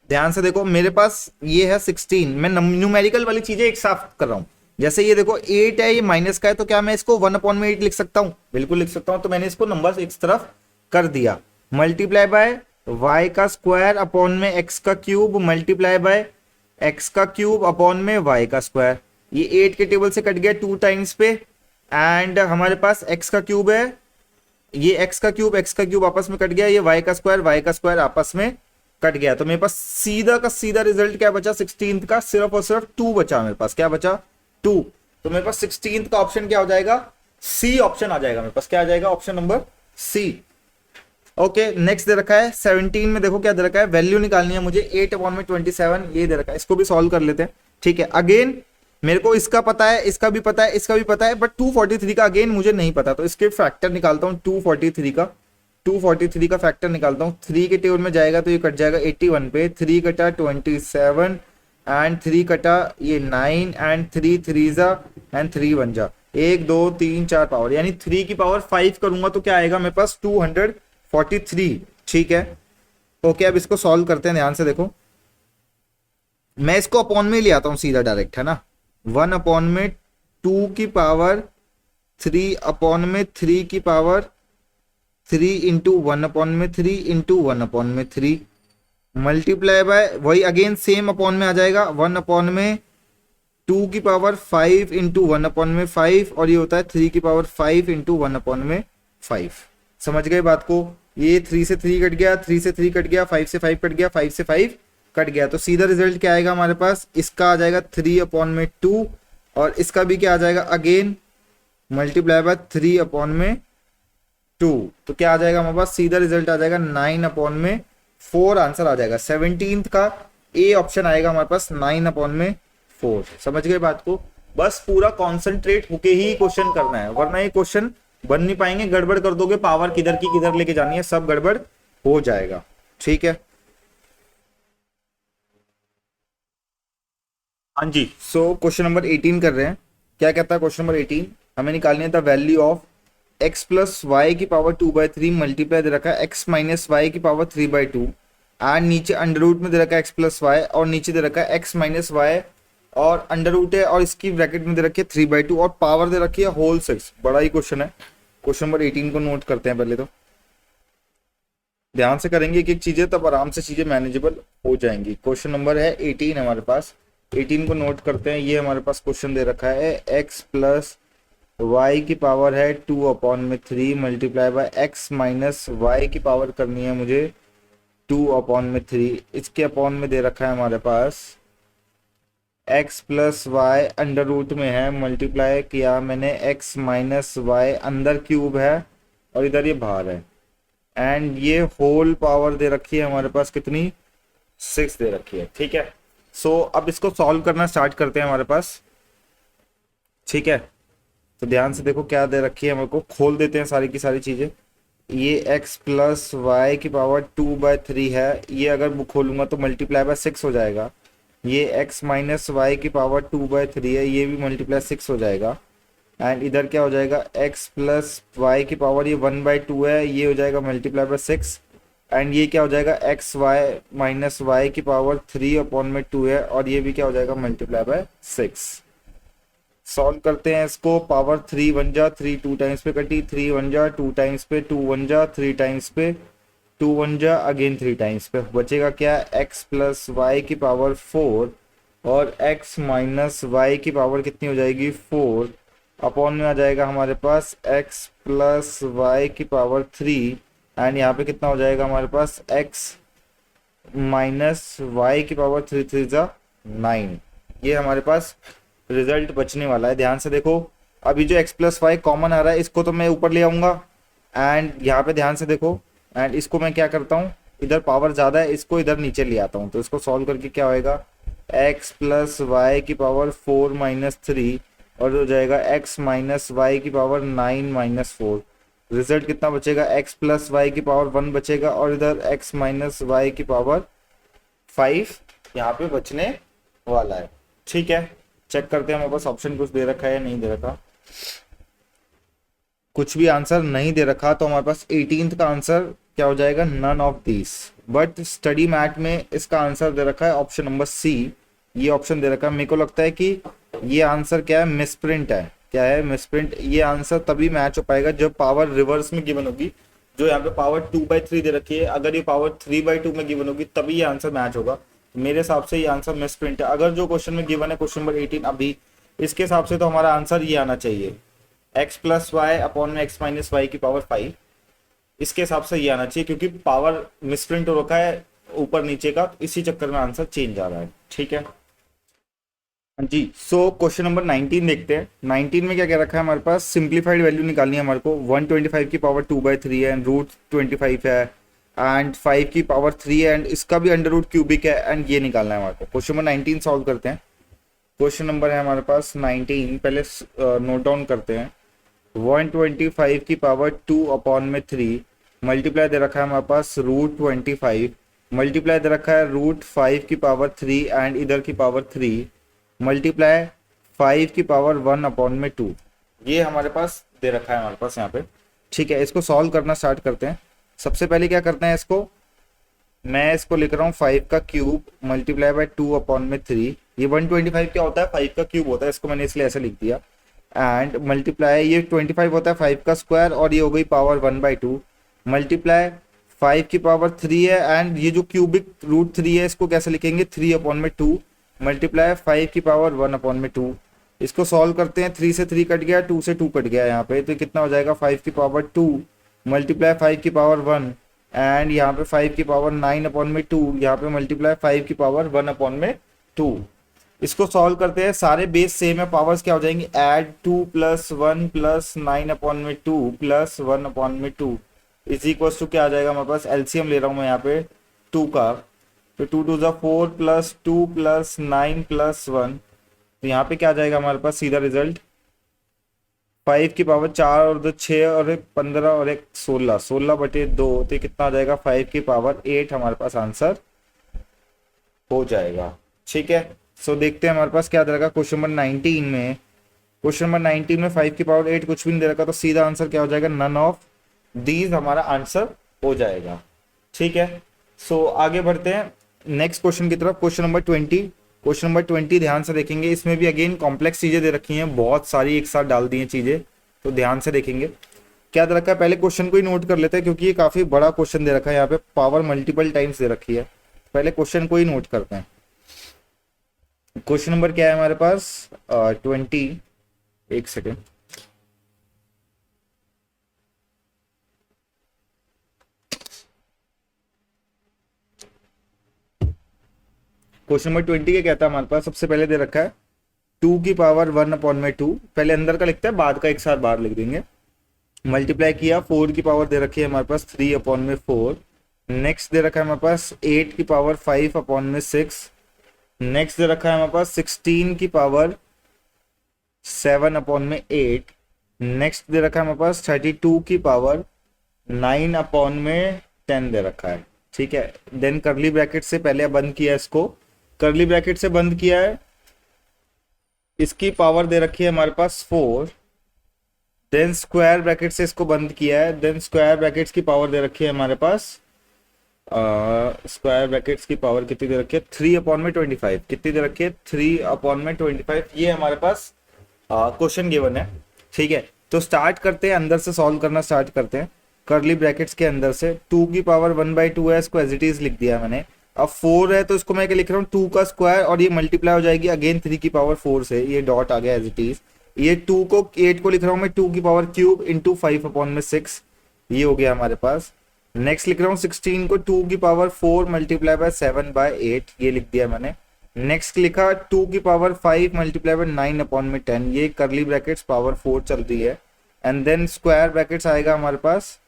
ध्यान से देखो मेरे पास ये है 16, मैं न्यूमेरिकल वाली चीजें एक साथ कर रहा हूं। जैसे ये देखो 8 है, ये माइनस का है, तो क्या मैं इसको 1 अपॉन में 8 लिख सकता हूं, बिल्कुल लिख सकता हूं। तो मैंने इसको नंबर एक तरफ कर दिया। मल्टीप्लाई बाय वाई का स्क्वायर अपॉन में एक्स का क्यूब, मल्टीप्लाई बाय एक्स का क्यूब अपॉन में वाई का स्क्वायर। ये 8 के टेबल से कट गया 2 टाइम्स पे, एंड हमारे पास एक्स का क्यूब है, ये एक्स का क्यूब आपस में कट गया, ये वाई का स्क्वायर आपस में कट गया। तो मेरे पास सीधा का सीधा रिजल्ट क्या बचा, 16 का सिर्फ और सिर्फ 2 बचा मेरे पास। क्या बचा, 2। तो मेरे पास 16 का ऑप्शन क्या हो जाएगा, सी ऑप्शन आ जाएगा मेरे पास। क्या आ जाएगा, option number C. Okay, next दे रखा है 17 में, देखो क्या दे रखा है, वैल्यू निकालनी है मुझे 8 अपॉन में 27, ये दे रखा है। इसको भी सॉल्व कर लेते हैं। ठीक है, अगेन मेरे को इसका पता है, इसका भी पता है, इसका भी पता है, बट 243 का अगेन मुझे नहीं पता। तो इसके फैक्टर निकालता हूं 243 का फैक्टर निकालता हूँ। 3 के टेबल में जाएगा तो ये कट जाएगा 81 पे, 3 कटा 27 एंड 3 कटा ये 9 एंड 3 3 जा एंड 3 1 जा, 1 2 3 4 पावर, यानी 3 की पावर 5 करूंगा तो क्या आएगा मेरे पास, 243। ठीक है, ओके, अब इसको सॉल्व करते हैं। ध्यान से देखो, मैं इसको अपॉन में ले आता हूँ सीधा डायरेक्ट, है ना। 1 अपॉन में 2 की पावर 3 अपॉन में 3 की पावर 3 इंटू 1 अपॉन में 3 इंटू 1 अपॉन में 3, मल्टीप्लाई बाय वही अगेन सेम अपॉन में आ जाएगा 1 अपॉन में 2 की पावर 5 इंटू 1 अपॉन में 5, और ये होता है 3 की पावर 5 इंटू 1 अपॉन में 5। समझ गए बात को, ये 3 से 3 कट गया, 3 से 3 कट गया, 5 से 5 कट गया, 5 से 5 कट गया। तो सीधा रिजल्ट क्या आएगा हमारे पास, इसका आ जाएगा 3 अपॉन में 2, और इसका भी क्या आ जाएगा, अगेन मल्टीप्लाई बाय 3 अपॉन में 2। तो क्या आ जाएगा हमारे पास, सीधा रिजल्ट आ जाएगा 9 अपॉन में 4, आंसर आ जाएगा 17 का ए ऑप्शन आएगा हमारे पास, 9 अपॉन में 4। समझ गए बात को, बस पूरा कॉन्सेंट्रेट होके ही क्वेश्चन करना है, वरना ये क्वेश्चन बन नहीं पाएंगे। गड़बड़ कर दोगे, पावर किधर की किधर लेके जानी है, सब गड़बड़ हो जाएगा। ठीक है, हाँ जी। सो क्वेश्चन नंबर 18 कर रहे हैं। क्या कहता है क्वेश्चन नंबर 18, हमें निकालनी है the value of x plus Y की पावर 2/3 मल्टीप्लाई दे रखा है x माइनस वाई की पावर 3/2, एंड नीचे अंडर रूट में दे रखा है x प्लस वाई, और नीचे दे रखा है x माइनस वाई और अंडर रूट है, और इसकी ब्रैकेट में दे रखी है 3/2, और पावर दे रखी है होल 6। बड़ा ही क्वेश्चन है। क्वेश्चन नंबर 18 को नोट करते हैं, पहले तो ध्यान से करेंगे एक एक चीजें, तब आराम से चीजें मैनेजेबल हो जाएंगी। क्वेश्चन नंबर है 18 हमारे पास, 18 को नोट करते हैं। ये हमारे पास क्वेश्चन दे रखा है x प्लस y की पावर है 2 अपॉन में 3 multiply by x minus Y की पावर करनी है मुझे 2 अपॉन में 3, इसके अपॉन में दे रखा है हमारे पास x plus Y under root में है, मल्टीप्लाई किया मैंने x माइनस वाई, अंदर क्यूब है और इधर ये बाहर है, एंड ये होल पावर दे रखी है हमारे पास कितनी, 6 दे रखी है। ठीक है, सो अब इसको सॉल्व करना स्टार्ट करते हैं हमारे पास। ठीक है, तो ध्यान से देखो क्या दे रखी है, मेरे को खोल देते हैं सारी की सारी चीजें। ये x प्लस वाई की पावर 2/3 है, ये अगर खोलूंगा तो मल्टीप्लाई बाय 6 हो जाएगा। ये x माइनस वाई की पावर 2/3 है, ये भी मल्टीप्लाई 6 हो जाएगा, एंड इधर क्या हो जाएगा, x प्लस वाई की पावर ये 1/2 है, ये हो जाएगा मल्टीप्लाई बाय 6, एंड ये क्या हो जाएगा, x वाई माइनस वाई की पावर 3 अपॉन में 2 है, और ये भी क्या हो जाएगा मल्टीप्लाई बाय 6। सॉल्व करते हैं इसको। पावर 3 वन जा 3, 2 टाइम्स पे कटी, 3 वन जा 2 टाइम्स पे, 2 वन जा 3 टाइम्स पे, 2 वन जा अगेन 3 टाइम्स पे। बचेगा क्या, x प्लस वाई की पावर 4 और x माइनस वाई की पावर कितनी हो जाएगी 4 अपॉन में आ जाएगा हमारे पास x प्लस वाई की पावर 3 एंड यहाँ पे कितना हो जाएगा हमारे पास x माइनस वाई की पावर 3 3 जा 9। ये हमारे पास रिजल्ट बचने वाला है। ध्यान से देखो, अभी जो x प्लस वाई कॉमन आ रहा है इसको तो मैं ऊपर ले आऊंगा एंड यहाँ पे ध्यान से देखो एंड इसको मैं क्या करता हूँ, इधर पावर ज़्यादा है इसको इधर नीचे ले आता हूँ। तो इसको सॉल्व करके क्या होएगा, x प्लस वाई की पावर 4 माइनस 3 और हो जाएगा x माइनस वाई की पावर 9 माइनस 4। रिजल्ट कितना बचेगा, x प्लस वाई की पावर 1 बचेगा और इधर x माइनस वाई की पावर 5 यहाँ पे बचने वाला है। ठीक है, चेक करते हैं हमारे पास ऑप्शन कुछ दे रखा है या नहीं दे रखा। कुछ भी आंसर नहीं दे रखा तो हमारे पास 18th का आंसर क्या हो जाएगा, none of this. But study mat में इसका आंसर दे रखा है ऑप्शन नंबर सी, ये ऑप्शन दे रखा है। मेरे को लगता है कि ये आंसर क्या है, मिसप्रिंट है। क्या है, मिसप्रिंट। ये आंसर तभी मैच हो पाएगा जब पावर रिवर्स में गिवन होगी। जो यहाँ पे पावर 2/3 दे रखी है, अगर ये पावर 3/2 में गिवन होगी तभी ये आंसर मैच होगा। मेरे हिसाब से ये आंसर मिसप्रिंट है। अगर जो क्वेश्चन में गिवन है क्वेश्चन नंबर 18 अभी, इसके हिसाब से तो हमारा आंसर ये आना चाहिए, x प्लस वाई अपॉन में x माइनस वाई की पावर 5। इसके हिसाब से ये आना चाहिए क्योंकि पावर मिसप्रिंट हो रखा है ऊपर नीचे का, तो इसी चक्कर में आंसर चेंज आ रहा है। ठीक है जी। सो क्वेश्चन नंबर 19 देखते हैं। 19 में क्या कह रखा है हमारे पास, सिंप्लीफाइड वैल्यू निकालनी है हमारे को। 125 की पावर 2/3 है एंड रूट 25 है एंड 5 की पावर 3 है एंड इसका भी अंडर रूट क्यूबिक है एंड ये निकालना है हमारे को। क्वेश्चन नंबर 19 सॉल्व करते हैं। क्वेश्चन नंबर है हमारे पास 19, पहले नोट डाउन करते हैं। 125 की पावर 2 अपॉन में 3 मल्टीप्लाई दे रखा है हमारे पास रूट 25 मल्टीप्लाई दे रखा है रूट 5 की पावर 3 एंड इधर की पावर 3 मल्टीप्लाई 5 की पावर 1 अपॉन में 2। ये हमारे पास दे रखा है हमारे पास यहाँ पे। ठीक है, इसको सॉल्व करना स्टार्ट करते हैं। सबसे पहले क्या करते हैं, इसको मैं इसको लिख रहा हूँ 5 का क्यूब मल्टीप्लाई बाय 2 अपॉन में 3। ये 125 क्या होता है, 5 का क्यूब होता है, इसको मैंने इसलिए ऐसे लिख दिया। एंड मल्टीप्लाई ये 25 होता है 5 का स्क्वायर और ये हो गई पावर 1/2 मल्टीप्लाई 5 की पावर 3 है एंड ये जो क्यूबिक रूट 3 है इसको कैसे लिखेंगे, 3 अपॉन में 2 मल्टीप्लाई 5 की पावर 1 अपॉन में 2। इसको सॉल्व करते हैं। 3 से 3 कट गया, 2 से 2 कट गया यहाँ पे, तो कितना हो जाएगा 5 की पावर 2 मल्टीप्लाई 5 की पावर 1 एंड यहाँ पे 5 की पावर 9 अपॉन में 2, यहाँ पे मल्टीप्लाई 5 की पावर 1 अपॉन में 2। इसको सॉल्व करते हैं, सारे बेस सेम है, पावर्स क्या हो जाएंगी, ऐड 2 प्लस 1 प्लस 9 अपॉन में 2 प्लस 1 अपॉन में 2 इज इक्वल टू क्या आ जाएगा हमारे पास, एलसीएम ले रहा हूँ मैं यहाँ पे 2 का, तो 2 2 जा 4 प्लस 2 प्लस 9 प्लस 1, तो यहाँ पे क्या आ जाएगा हमारे पास सीधा रिजल्ट 5 की पावर 4 और 2 6 और 1 15 और 1 16 16/2, तो कितना आ जाएगा 5 की पावर 8 हमारे पास आंसर हो जाएगा। ठीक है, सो देखते हैं हमारे पास क्या दे रखा क्वेश्चन नंबर 19 में। क्वेश्चन नंबर 19 में 5 की पावर 8 कुछ भी नहीं दे रखा, तो सीधा आंसर क्या हो जाएगा, नन ऑफ दीज हमारा आंसर हो जाएगा। ठीक है, सो आगे बढ़ते हैं नेक्स्ट क्वेश्चन की तरफ। क्वेश्चन नंबर 20, क्वेश्चन नंबर 20 ध्यान से देखेंगे। इसमें भी अगेन कॉम्प्लेक्स चीजें दे रखी हैं, बहुत सारी एक साथ डाल दी हैं चीजें, तो ध्यान से देखेंगे क्या दे रखा है। पहले क्वेश्चन को ही नोट कर लेते हैं क्योंकि ये काफी बड़ा क्वेश्चन दे रखा है, यहाँ पे पावर मल्टीपल टाइम्स दे रखी है। पहले क्वेश्चन को ही नोट करते हैं। क्वेश्चन नंबर क्या है हमारे पास 20, एक सेकेंड, क्वेश्चन नंबर 20 क्या कहता है हमारे पास, सबसे पहले दे रखा है 2 की पावर 1 अपॉन में 2, पहले अंदर का लिखते हैं बाद का एक साथ बाहर लिख देंगे। मल्टीप्लाई किया 4 की पावर दे रखी है हमारे पास 3 अपॉन में 4। नेक्स्ट दे रखा है हमारे पास 8 की पावर 5 अपॉन में 6। नेक्स्ट दे रखा है हमारे पास 16 की पावर 7 अपॉन में 8। नेक्स्ट दे रखा है हमारे पास 32 की पावर 9 अपॉन में 10 दे रखा है। ठीक है, देन करली ब्रैकेट से पहले बंद किया है इसको, करली ब्रैकेट से बंद किया है, इसकी पावर दे रखी है हमारे पास 4, देन स्क्वायर ब्रैकेट से इसको बंद किया है, देन स्क्वायर ब्रैकेट्स की पावर दे रखी है हमारे पास स्क्वायर ब्रैकेट्स की पावर कितनी दे रखी है 3 अपॉन में 25, कितनी दे रखी है 3 अपॉन में 25, ये हमारे पास क्वेश्चन गिवन है, ठीक है। तो स्टार्ट करते हैं, अंदर से सॉल्व करना स्टार्ट करते हैं। कर्ली ब्रैकेट्स के अंदर से 2 की पावर 1/2 है, इसको एज इट इज लिख दिया मैंने। अब 4 है तो इसको मैं क्या लिख रहा हूँ, 2 का स्क्वायर, और ये मल्टीप्लाई हो जाएगी अगेन 3 की पावर 4 से, ये डॉट आ गया एज इट इज। ये 2 को 8 को लिख रहा हूँ मैं 2 की पावर क्यूब इंटू 5/6, ये हो गया हमारे पास। नेक्स्ट लिख रहा हूँ 16 को 2 की पावर 4 मल्टीप्लाई बाय 7/8, ये लिख दिया मैंने। नेक्स्ट लिखा 2 की पावर 5 मल्टीप्लाई बाय 9/10, ये करली ब्रैकेट्स पावर 4 चल रही है। एंड देन स्क्वायर ब्रैकेट्स आएगा हमारे पास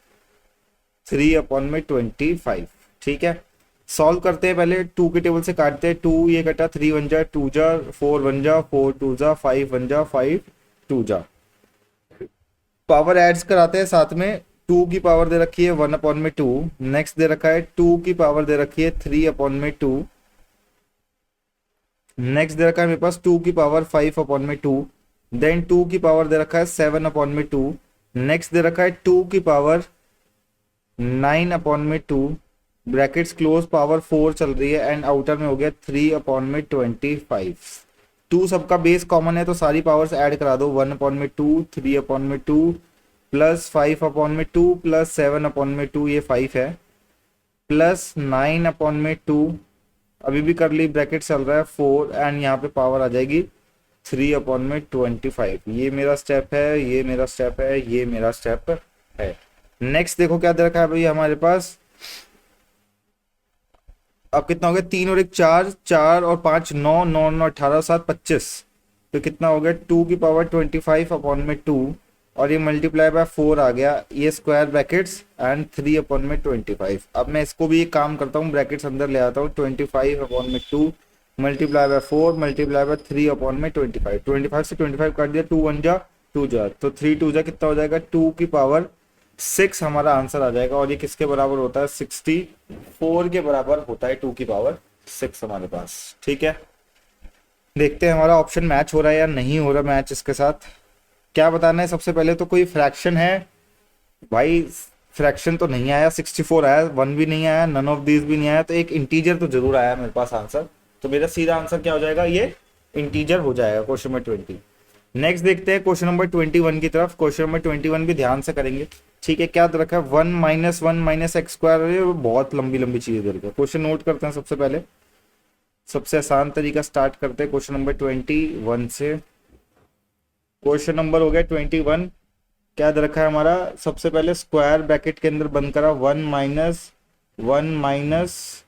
3/25, ठीक है। सॉल्व करते हैं, पहले 2 के टेबल से काटते हैं। 2 ये कटा, 3 1 जा 2 जा, 4 1 जा 4 2 जा, 5 1 जा 5 2 जा। पावर एड्स कराते हैं साथ में। 2 की पावर दे रखी है 1/2, नेक्स्ट दे रखा है 2 की पावर दे रखी है 3/2, नेक्स्ट दे रखा है मेरे पास 2 की पावर 5/2, देन 2 की पावर दे रखा है 7/2, नेक्स्ट दे रखा है 2 की पावर 9/2, ब्रैकेट्स क्लोज, पावर 4 चल रही है, एंड आउटर में हो गया 3/25। 2 सबका बेस कॉमन है तो सारी पावर्स ऐड करा दो। 1/2, 3/2 प्लस 5/2 प्लस 7/2, ये 5 है, प्लस 9/2, अभी भी करली ब्रैकेट चल रहा है 4, एंड यहाँ पे पावर आ जाएगी 3/25। ये मेरा स्टेप है, ये मेरा स्टेप है, ये मेरा स्टेप है। नेक्स्ट देखो क्या दे रखा है भाई हमारे पास। अब कितना हो गया, 3 और 1 4, 4 और 5 9, 9 9 18, 7 25, तो कितना हो गया 2 की पावर 25/2, और ये मल्टीप्लाई बाय 4 आ गया, ये स्क्वायर ब्रैकेट्स एंड 3/25। अब मैं इसको भी एक काम करता हूँ, ब्रैकेट्स अंदर ले आता हूँ। 25/2 मल्टीप्लाई बाय 4 मल्टीप्लाई बाय 3/25। 25 से 25 काट दिया, 2 1 जा 2 जा, तो 3 2 जा कितना हो जाएगा 2 की पावर 6 हमारा आंसर आ जाएगा। और ये किसके बराबर होता है, 64 के बराबर होता है 2 की पावर 6 हमारे पास, ठीक है। देखते हैं हमारा ऑप्शन मैच हो रहा है या नहीं हो रहा मैच इसके साथ। क्या बताना है सबसे पहले, तो कोई फ्रैक्शन है भाई, फ्रैक्शन तो नहीं आया, 64 आया, 1 भी नहीं आया, नन ऑफ दीज भी नहीं आया, तो एक इंटीजर तो जरूर आया मेरे पास आंसर। तो मेरा सीधा आंसर क्या हो जाएगा, ये इंटीजर हो जाएगा क्वेश्चन नंबर 20। नेक्स्ट देखते हैं क्वेश्चन नंबर 21 की तरफ। क्वेश्चन नंबर 21 भी ध्यान से करेंगे, ठीक है। क्या रखा है, 1 - 1 - x², बहुत लंबी लंबी चीजें दे रखी है। क्वेश्चन नोट करते हैं सबसे पहले, सबसे आसान तरीका स्टार्ट करते हैं क्वेश्चन नंबर 21 से। क्वेश्चन नंबर हो गया 21, क्या दे रखा है हमारा, सबसे पहले स्क्वायर ब्रैकेट के अंदर बंद करा 1 - 1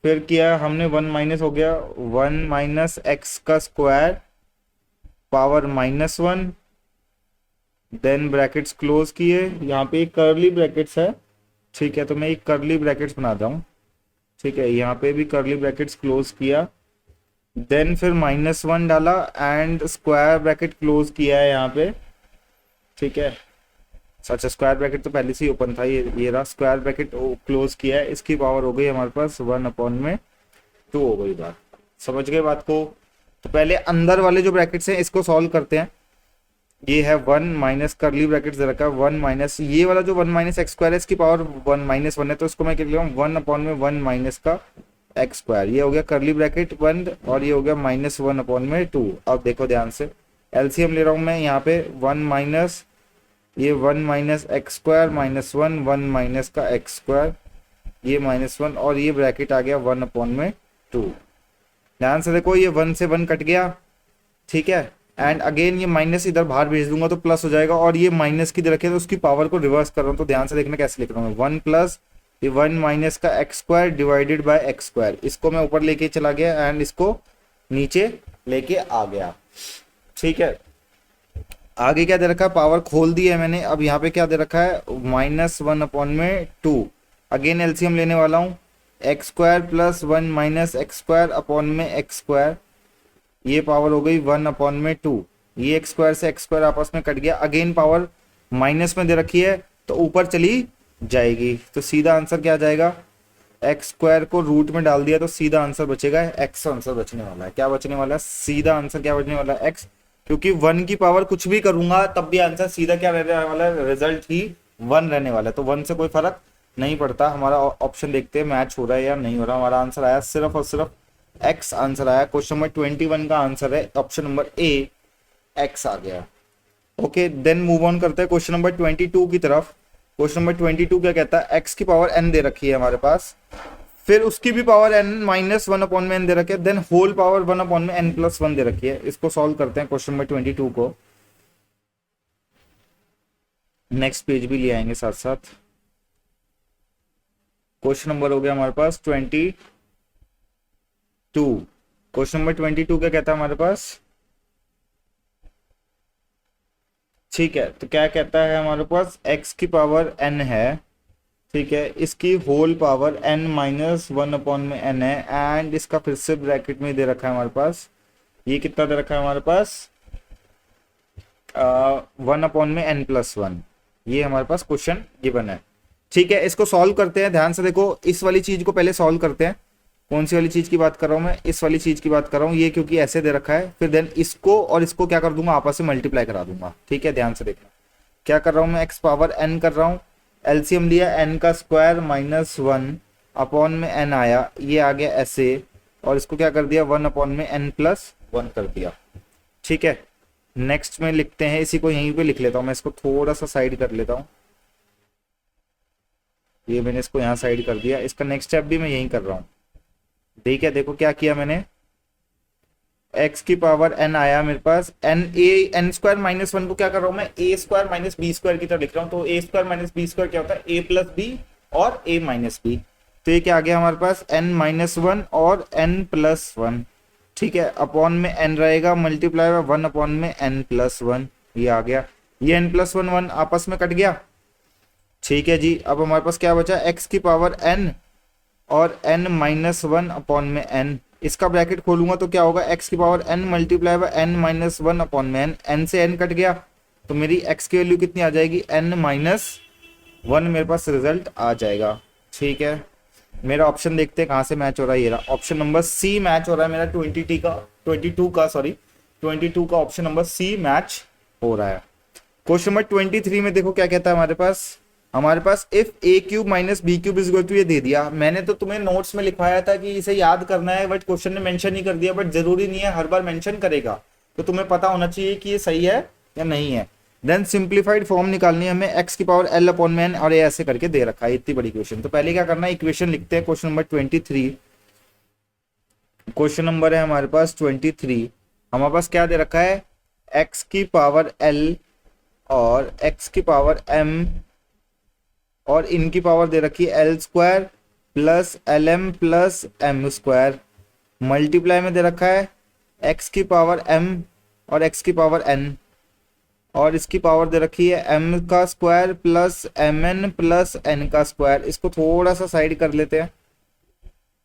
फिर किया हमने 1 - हो गया 1 - x का square power -1, then brackets close किए। यहाँ पे एक कर्ली ब्रैकेट्स है, ठीक है, तो मैं एक कर्ली ब्रैकेट्स बनाता हूँ, ठीक है। यहाँ पे भी कर्ली ब्रैकेट्स क्लोज किया, देन फिर -1 डाला एंड स्क्वायर ब्रैकेट क्लोज किया है यहाँ पे, ठीक है। अच्छा, स्क्वायर ब्रैकेट तो पहले से ही ओपन था, ये रहा, स्क्वायर ब्रैकेट क्लोज किया है, इसकी पावर हो गई हमारे पास 1/2 हो गई। बात समझ गए बात को। तो पहले अंदर वाले जो ब्रैकेट्स हैं इसको सॉल्व करते हैं। ये है 1 माइनस कर्ली ब्रैकेट्स दे रखा है 1 माइनस, ये वाला जो 1 - x² है इसकी पावर 1 - 1 है, तो इसको मैं क्या लिखूँ 1/1 माइनस का x²। ये हो गया कर्ली ब्रैकेट बंद, और ये हो गया -1/2। अब देखो ध्यान से, एलसीएम ले रहा हूँ मैं यहाँ पे, 1 माइनस ये 1 - x² -1 1 माइनस का x², ये -1, और ये ब्रैकेट आ गया 1/2। ध्यान से देखो, ये 1 से 1 कट गया, ठीक है, एंड अगेन ये माइनस इधर बाहर भेज दूंगा तो प्लस हो जाएगा, और ये माइनस की रखे तो उसकी पावर को रिवर्स कर रहा हूँ। तो ध्यान से देखना कैसे लिख रहा हूँ, 1 प्लस ये 1 माइनस का x² डिवाइडेड बाय x², इसको मैं ऊपर लेके चला गया एंड इसको नीचे लेके आ गया, ठीक है। आगे क्या दे रखा है, पावर खोल दी है मैंने। अब यहाँ पे क्या दे रखा है, -1/2। अगेन एलसीएम लेने वाला हूँ, x² plus 1 minus x² upon में x², ये पावर हो गई 1/2। ये x² से x² आपस में कट गया, अगेन पावर माइनस में दे रखी है तो ऊपर चली जाएगी। तो सीधा आंसर क्या आ जाएगा, x² को रूट में डाल दिया तो सीधा आंसर बचेगा x आंसर बचने वाला है। क्या बचने वाला है, सीधा आंसर क्या बचने वाला है, x, क्योंकि 1 की पावर कुछ भी करूंगा तब भी आंसर सीधा क्या रहने वाला है, रिजल्ट ही 1 रहने वाला है। तो 1 से कोई फर्क नहीं पड़ता। हमारा ऑप्शन देखते हैं मैच हो रहा है या नहीं हो रहा। हमारा आंसर आया सिर्फ और सिर्फ एक्स आंसर आया। क्वेश्चन नंबर 21 का आंसर है ऑप्शन नंबर ए, एक्स आ गया। ओके, देन मूव ऑन करते हैं क्वेश्चन नंबर 22 की तरफ। क्वेश्चन नंबर 22 क्या कहता है, एक्स की पावर एन दे रखी है हमारे पास, फिर उसकी भी power N minus one upon में एन दे रखी है, then whole power one upon में एन प्लस वन दे रखी है। इसको सॉल्व करते हैं क्वेश्चन नंबर 22 को, नेक्स्ट पेज भी ले आएंगे साथ साथ। क्वेश्चन नंबर हो गया हमारे पास 22। क्वेश्चन नंबर 22 क्या कहता है हमारे पास, ठीक है, तो क्या कहता है हमारे पास, x की पावर n है, ठीक है, इसकी whole power n minus one upon में n है, एंड इसका फिर से ब्रैकेट में दे रखा है हमारे पास, ये कितना दे रखा है हमारे पास, वन अपॉन में n प्लस वन। ये हमारे पास क्वेश्चन गिवन है, ठीक है। इसको सॉल्व करते हैं, ध्यान से देखो, इस वाली चीज को पहले सॉल्व करते हैं। कौन सी वाली चीज की बात कर रहा हूं मैं, इस वाली चीज की बात कर रहा हूँ, ये क्योंकि ऐसे दे रखा है, फिर देन इसको और इसको क्या कर दूंगा, आपस में मल्टीप्लाई करा दूंगा, ठीक है। ध्यान से देखना क्या कर रहा हूं मैं, एक्स पावर एन कर रहा हूँ, एलसीएम लिया एन का स्क्वायर माइनस वन अपॉन में एन आया, ये आ गया ऐसे, और इसको क्या कर दिया, वन अपॉन में एन प्लस वन कर दिया, ठीक है। नेक्स्ट में लिखते हैं, इसी को यहीं पे लिख लेता हूँ मैं, इसको थोड़ा सा साइड कर लेता हूँ, ये मैंने इसको यहाँ साइड कर दिया। इसका नेक्स्ट स्टेप भी मैं यहीं कर रहा हूँ, ठीक है। देखो क्या किया मैंने, x की पावर n आया मेरे पास, n स्क्वायर माइनस वन को क्या कर रहा हूं मैं, a square minus B square की तरह लिख रहा हूं। तो a square minus B square क्या होता है, a प्लस बी और a माइनस बी। तो ये क्या आ गया हमारे पास, n माइनस वन और n प्लस वन, ठीक है, अपॉन में n रहेगा, मल्टीप्लाई बाय वन अपॉन में n प्लस वन, ये आ गया। ये n प्लस वन वन आपस में कट गया, ठीक है जी। अब हमारे पास क्या बचा, x की पावर n और n माइनस वन अपॉन में n, इसका ब्रैकेट खोलूंगा तो क्या होगा, x की power n multiply by n minus one upon में n से n कट गया, तो मेरी x की वैल्यू कितनी आ जाएगी, n माइनस वन मेरे पास रिजल्ट आ जाएगा, ठीक है। मेरा ऑप्शन देखते हैं कहाँ से मैच हो रहा है, ये रहा ऑप्शन नंबर सी मैच हो रहा है मेरा 22 का ऑप्शन नंबर सी मैच हो रहा है। क्वेश्चन नंबर 23 में देखो क्या कहता है हमारे पास if a cube minus B cube is equal to, ये दे दिया। मैंने तो तुम्हें नोट्स में लिखवाया था कि इसे याद करना है, बट क्वेश्चन ने मेंशन नहीं कर दिया, बट जरूरी नहीं है हर बार मेंशन करेगा, तो तुम्हें पता होना चाहिए कि ये सही है या नहीं है। देन सिंप्लीफाइड फॉर्म निकालनी है हमें, एक्स की पावर एल अपॉन में एन, और ये ऐसे करके दे रखा है, इतनी बड़ी क्वेश्चन। तो पहले क्या करना है, इक्वेशन लिखते हैं। क्वेश्चन नंबर 23, क्वेश्चन नंबर है हमारे पास 23। हमारे पास क्या दे रखा है, एक्स की पावर एल और एक्स की पावर एम और इनकी पावर दे रखी है L square plus L M plus M square, multiply में दे रखा है एक्स की पावर एम और एक्स की पावर एन, और इसकी पावर दे रखी है एम का square plus M N plus N का स्क्वायर। इसको थोड़ा सा साइड कर लेते हैं,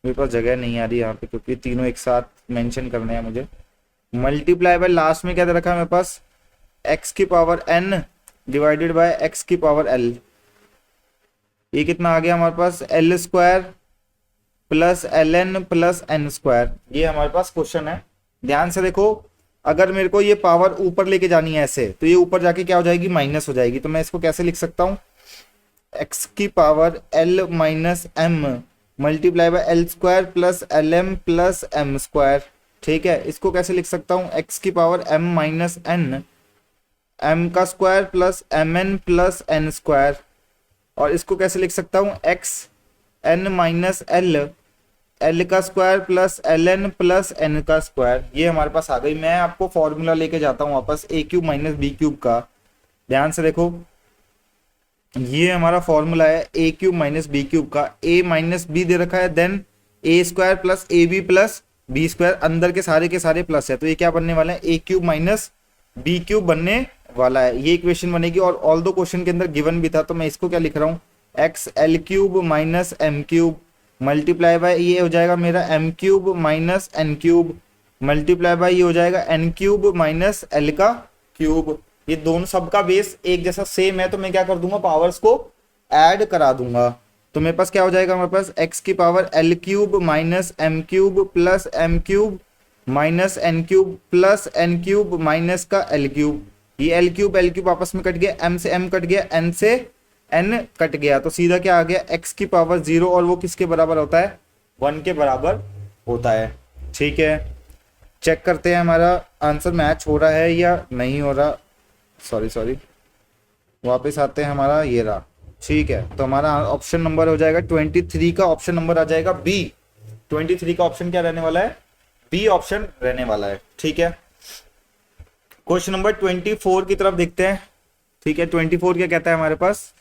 मेरे पास जगह नहीं आ रही यहाँ पे, क्योंकि तीनों एक साथ मेंशन करने हैं मुझे। मल्टीप्लाई बाय लास्ट में क्या दे रखा है मेरे पास, एक्स की power n divided by x की पावर एल, ये कितना आ गया हमारे पास, l square plus l n plus n square. ये हमारे पास क्वेश्चन है, ध्यान से देखो। अगर मेरे को ये पावर ऊपर लेके जानी है ऐसे, तो ये ऊपर जाके क्या हो जाएगी, माइनस हो जाएगी। तो मैं इसको कैसे लिख सकता हूँ, एक्स की power l minus m multiply by l square plus L M plus M square, ठीक है। इसको कैसे लिख सकता हूँ, एक्स की power m minus n, m का square plus M N plus n square, और इसको कैसे लिख सकता हूँ, x n minus l, l का square plus l n plus N का स्क्वायर। ये हमारे पास आ गई। मैं आपको फॉर्मूला लेके जाता हूँ वापस, A cube minus B cube का। ध्यान से देखो, ये हमारा फॉर्मूला है A cube minus B cube का। ए माइनस बी दे रखा है, then A square plus A B plus B square, अंदर के सारे प्लस है, तो ये क्या बनने वाला है, A cube minus B cube बनने वाला है। ये इक्वेशन बनेगी, और ऑल दो क्वेश्चन के अंदर गिवन भी था, तो मैं इसको क्या लिख रहा हूँ, X L cube minus M cube multiply by ये हो जाएगा मेरा M cube minus N cube multiply by ये हो जाएगा एन क्यूब माइनस एल का क्यूब। ये दोनों सबका बेस एक जैसा सेम है, तो मैं क्या कर दूंगा, पावर्स को ऐड करा दूंगा। तो मेरे पास क्या हो जाएगा, हमारे पास एक्स की power L cube minus M cube plus M cube minus N cube plus N cube minus का एल क्यूब। ये एल क्यूब आपस में कट गया, एम से एम कट गया, एन से एन कट गया, तो सीधा क्या आ गया, एक्स की पावर 0, और वो किसके बराबर होता है, 1 के बराबर होता है। ठीक है, चेक करते हैं हमारा आंसर मैच हो रहा है या नहीं हो रहा। सॉरी, वापस आते हैं, हमारा ये रहा। ठीक है, तो हमारा ऑप्शन नंबर हो जाएगा 23 का ऑप्शन नंबर आ जाएगा बी। 23 का ऑप्शन क्या रहने वाला है, बी ऑप्शन रहने वाला है। ठीक है, क्वेश्चन नंबर 24 की तरफ देखते हैं। ठीक है, 24 क्या कहता है हमारे पास,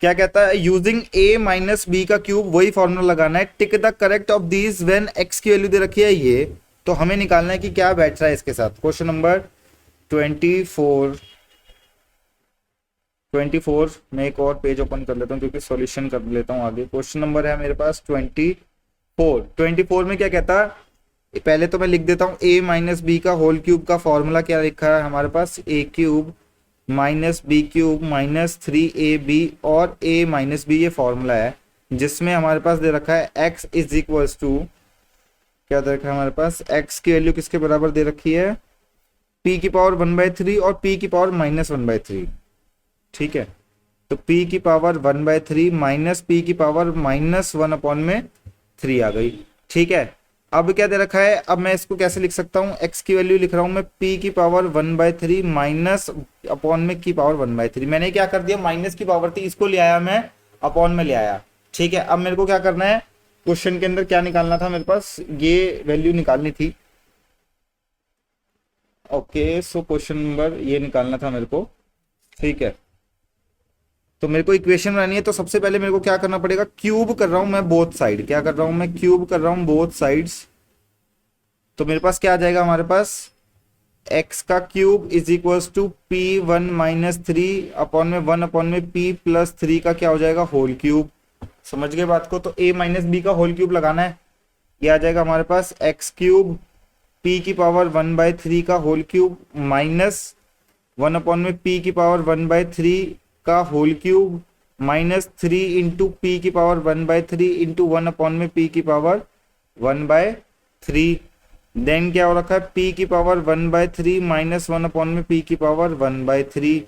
क्या कहता है, यूजिंग ए माइनस बी का क्यूब, वही फॉर्मूला लगाना है। Tick the correct of these when x की वैल्यू दे रखी है ये, तो हमें निकालना है कि क्या बैठ रहा है इसके साथ। क्वेश्चन नंबर 24 में एक और पेज ओपन कर लेता हूँ क्योंकि सॉल्यूशन कर लेता हूँ आगे। क्वेश्चन नंबर है मेरे पास 24 में क्या कहता है, पहले तो मैं लिख देता हूँ ए माइनस बी का होल क्यूब का फॉर्मूला क्या लिखा है हमारे पास, a cube minus B cube minus 3ab और a माइनस बी, ये फॉर्मूला है जिसमें हमारे पास दे रखा है x इज इक्वल्स टू, क्या दे रखा है हमारे पास, x की वैल्यू किसके बराबर दे रखी है, p की पावर 1/3 और p की पावर -1/3। ठीक है, तो p की पावर 1/3 माइनस p की पावर -1/3 आ गई। ठीक है, अब क्या दे रखा है, अब मैं इसको कैसे लिख सकता हूँ, x की वैल्यू लिख रहा हूँ मैं p की पावर 1/3 माइनस अपॉन में की पावर 1/3। मैंने क्या कर दिया, माइनस की पावर थी, इसको ले आया मैं अपॉन में ले आया। ठीक है, अब मेरे को क्या करना है, क्वेश्चन के अंदर क्या निकालना था मेरे पास, ये वैल्यू निकालनी थी। ओके, सो क्वेश्चन नंबर ये निकालना था मेरे को। ठीक है, तो मेरे को इक्वेशन बनानी है, तो सबसे पहले मेरे को क्या करना पड़ेगा, क्यूब कर रहा हूं मैं बोथ साइड, क्या कर रहा हूं मैं, क्यूब कर रहा हूं बोथ साइड्स। तो मेरे पास क्या आ जाएगा हमारे पास, x का cube is equals to p1 - 3 upon में 1 अपॉन में p प्लस 3 का क्या हो जाएगा, होल क्यूब। समझ गए बात को, तो a माइनस बी का होल क्यूब लगाना है। ये आ जाएगा हमारे पास x क्यूब p की पावर 1/3 का होल क्यूब माइनस 1 अपॉन में p की पावर 1/3 का whole cube minus 3 into P की पावर 1/3 इंटू 1 अपॉन में p की पावर 1/3। देन क्या हो रखा है, p की पावर 1/3 माइनस 1 अपॉन में p की पावर 1/3।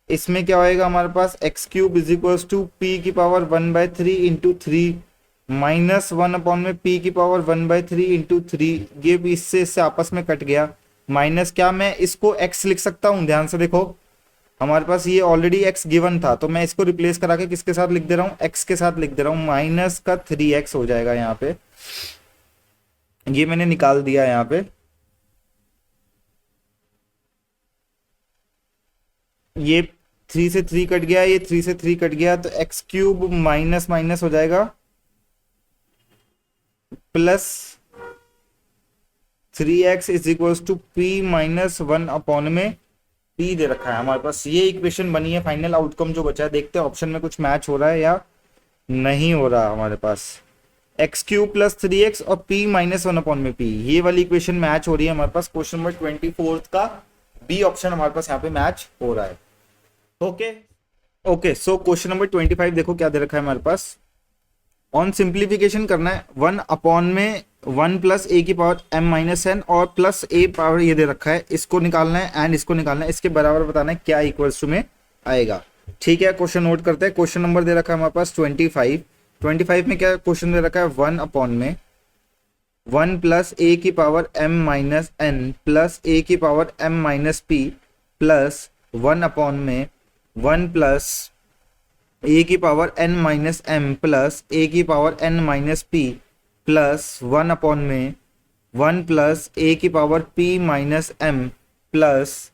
इसमें क्या होएगा हमारे पास, x cube is equals to p की पावर 1/3 इंटू 3 माइनस 1 अपॉन में p की पावर 1/3 इंटू 3। ये भी इससे आपस में कट गया, माइनस क्या, मैं इसको x लिख सकता हूँ, ध्यान से देखो हमारे पास ये ऑलरेडी x गिवन था, तो मैं इसको रिप्लेस करा के किसके साथ लिख दे रहा हूँ, x के साथ लिख दे रहा हूँ, माइनस का 3x हो जाएगा यहाँ पे। ये मैंने निकाल दिया यहाँ पे, ये 3 से 3 कट गया, ये 3 से 3 कट गया, तो x क्यूब माइनस माइनस हो जाएगा plus 3x is equals to p minus 1 upon में p दे रखा है हमारे पास। ये इक्वेशन बनी है, फाइनल आउटकम जो बचा है, देखते हैं ऑप्शन में कुछ मैच हो रहा है या नहीं हो रहा। हमारे पास एक्स क्यूब प्लस 3x और p माइनस 1 अपॉन में p, ये वाली इक्वेशन मैच हो रही है हमारे पास। क्वेश्चन नंबर 24 का बी ऑप्शन हमारे पास यहाँ पे मैच हो रहा है। ओके, सो क्वेश्चन नंबर 25 देखो क्या दे रखा है हमारे पास, ऑन सिंप्लीफिकेशन करना है, 1 अपॉन में 1 प्लस ए की पावर m माइनस एन और प्लस ए पावर ये दे रखा है, इसको निकालना है एंड इसको निकालना है, इसके बराबर बताना है क्या इक्वल्स टू में आएगा। ठीक है, क्वेश्चन नोट करते हैं। क्वेश्चन नंबर दे रखा है हमारे पास 25 में क्या क्वेश्चन दे रखा है, 1 अपॉन में 1 प्लस ए की power m minus n plus a की power m minus p plus 1 upon में 1 प्लस ए की power n minus m plus a की power n minus p plus 1 upon में 1 प्लस ए की power p minus m plus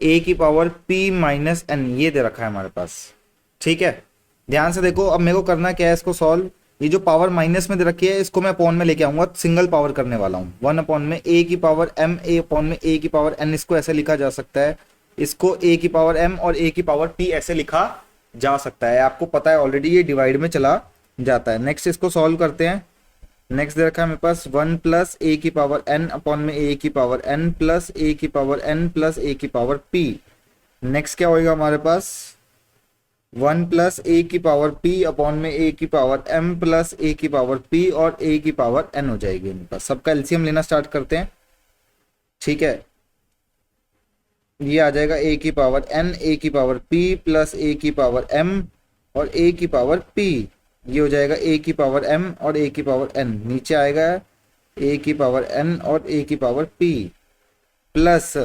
a की power p minus n, ये दे रखा है हमारे पास। ठीक है, ध्यान से देखो, अब मेरे को करना क्या है इसको सॉल्व। ये जो पावर माइनस में दे रखी है इसको मैं अपॉन में लेके आऊंगा, सिंगल पावर करने वाला हूँ। 1 अपॉन में a की पावर m, a अपॉन में a की पावर n, इसको ऐसे लिखा जा सकता है, इसको a की पावर m और a की पावर p ऐसे लिखा जा सकता है। आपको पता है ऑलरेडी ये डिवाइड में चला जाता है। नेक्स्ट इसको सॉल्व करते हैं। नेक्स्ट दे रखा है मेरे पास 1 प्लस ए की पावर n अपॉन में a की पावर n प्लस a की पावर n प्लस a की पावर p। नेक्स्ट क्या होएगा हमारे पास, 1 प्लस a की पावर p अपॉन में a की पावर m प्लस a की पावर p और a की पावर n हो जाएगी मेरे पास। सबका एलसीएम लेना स्टार्ट करते हैं। ठीक है, ये आ जाएगा a की पावर n, a की पावर p प्लस a की पावर m और a की पावर p, ये हो जाएगा a की पावर m और a की पावर n। नीचे आएगा ए की पावर एन और ए की पावर पी प्लस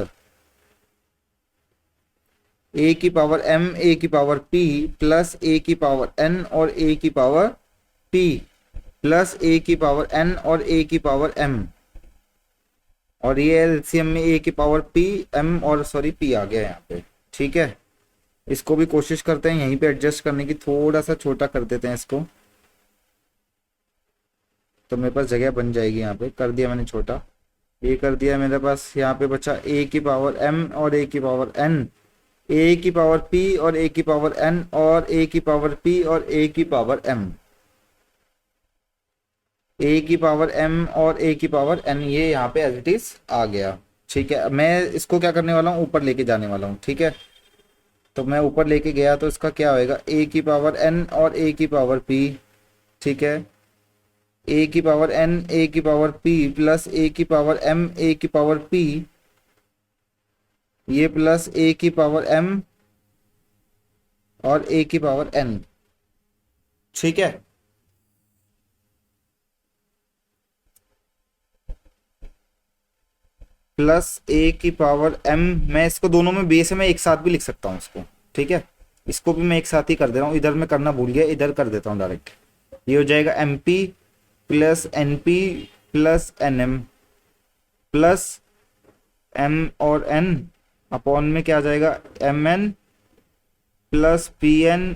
ए की पावर एम ए की पावर पी प्लस ए की पावर एन और ए की पावर पी प्लस ए की पावर एन और ए की पावर एम, और ये एलसीएम में ए की पावर पी एम और सॉरी पी आ गया यहाँ पे। ठीक है, इसको भी कोशिश करते हैं यहीं पे एडजस्ट करने की, थोड़ा सा छोटा कर देते हैं इसको, तो मेरे पास जगह बन जाएगी। यहाँ पे कर दिया मैंने छोटा, ये कर दिया मेरे पास। यहाँ पे बचा ए की पावर एम और ए की पावर एन, ए की पावर पी और ए की पावर एन और ए की पावर पी और ए की पावर एम, ए की पावर एम और ए की पावर एन, ये यहाँ पे एज इट इज आ गया। ठीक है, मैं इसको क्या करने वाला हूँ, ऊपर लेके जाने वाला हूँ। ठीक है, तो मैं ऊपर लेके गया तो इसका क्या होएगा, ए की पावर एन और ए की पावर पी। ठीक है, ए की पावर एन ए की पावर पी प्लस ए की पावर एम ए की पावर पी, ये प्लस ए की पावर एम और ए की पावर एन। ठीक है, प्लस ए की पावर एम, मैं इसको दोनों में बेस है, मैं एक साथ भी लिख सकता हूँ इसको। ठीक है, इसको भी मैं एक साथ ही कर दे रहा हूँ, इधर मैं करना भूल गया, इधर कर देता हूँ डायरेक्ट। ये हो जाएगा M P plus N P plus N M plus M और एन अपॉन में क्या आ जाएगा, M N plus P N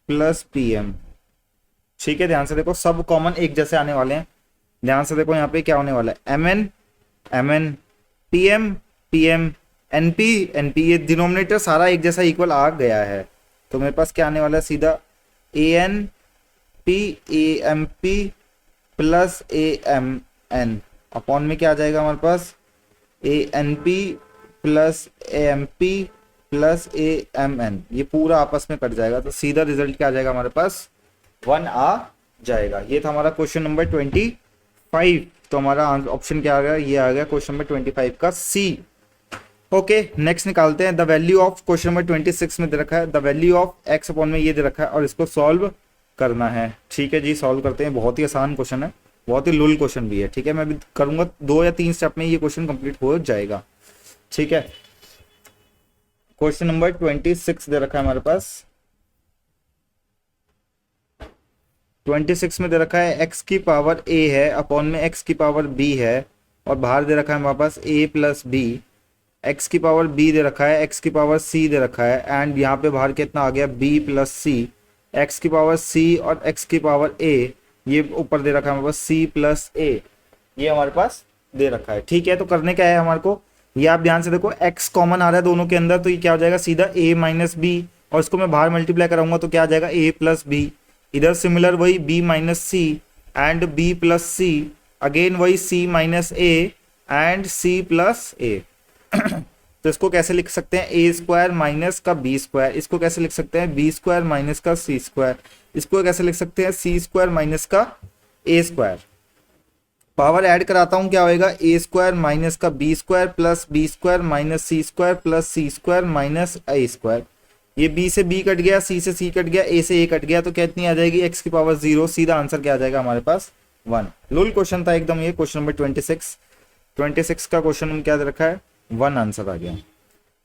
plus P M. ठीक है, ध्यान से देखो, सब कॉमन एक जैसे आने वाले हैं। ध्यान से देखो यहाँ पे क्या होने वाला है, M N P M N P, ये डिनोमिनेटर सारा एक जैसा इक्वल आ गया है। तो मेरे पास क्या आने वाला है, सीधा a n p a m P plus a m n upon में क्या आ जाएगा हमारे पास, a n P plus a m P plus a m n, ये पूरा आपस में कट जाएगा। तो सीधा रिजल्ट क्या आ जाएगा हमारे पास, 1 आ जाएगा। ये था हमारा क्वेश्चन नंबर 25। तो हमारा ऑप्शन क्या आ गया, ये आ गया क्वेश्चन नंबर 25 का सी। ओके, नेक्स्ट निकालते हैं। The value of question number 26 में दे रखा है, the value of x upon में ये दे रखा है और इसको सॉल्व करना है। ठीक है जी, सॉल्व करते हैं। बहुत ही आसान क्वेश्चन है, बहुत ही लुल क्वेश्चन भी है। ठीक है, मैं भी करूंगा 2 या 3 स्टेप में ये क्वेश्चन कंप्लीट हो जाएगा। ठीक है, क्वेश्चन नंबर 26 दे रखा है हमारे पास। 26 में दे रखा है एक्स की पावर ए है अपॉन में एक्स की पावर बी है, और बाहर दे रखा है हमारे पास ए प्लस बी। एक्स की पावर बी दे रखा है, एक्स की पावर सी दे रखा है, एंड यहाँ पे बाहर कितना आ गया, बी प्लस सी। एक्स की पावर सी और एक्स की पावर ए, ये ऊपर दे रखा है हमारे पास सी प्लस ए, ये हमारे पास दे रखा है। ठीक है, तो करने क्या है हमारे को, ये आप ध्यान से देखो, एक्स कॉमन आ रहा है दोनों के अंदर, तो ये क्या हो जाएगा, सीधा ए माइनस बी, और इसको मैं बाहर मल्टीप्लाई कराऊंगा तो क्या आ जाएगा, ए प्लस बी। इधर सिमिलर वही b minus C and b plus c, again वही c minus a and c plus a. तो इसको कैसे लिख सकते हैं, ए स्क्वायर माइनस का बी स्क्वायर, इसको कैसे लिख सकते हैं, बी स्क्वायर माइनस का सी स्क्वायर, इसको कैसे लिख सकते हैं, सी स्क्वायर माइनस का ए स्क्वायर। पावर ऐड कराता हूं, क्या होएगा, ए स्क्वायर माइनस का b square plus B square minus c square plus c square minus a square. ये b से b कट गया, c से c कट गया, a से a कट गया, तो कितनी आ जाएगी, x की पावर 0। सीधा आंसर क्या आ जाएगा हमारे पास, 1। लुल क्वेश्चन था एकदम ये, क्वेश्चन नंबर 26 का क्वेश्चन में क्या दे रखा है, 1 आंसर आ गया।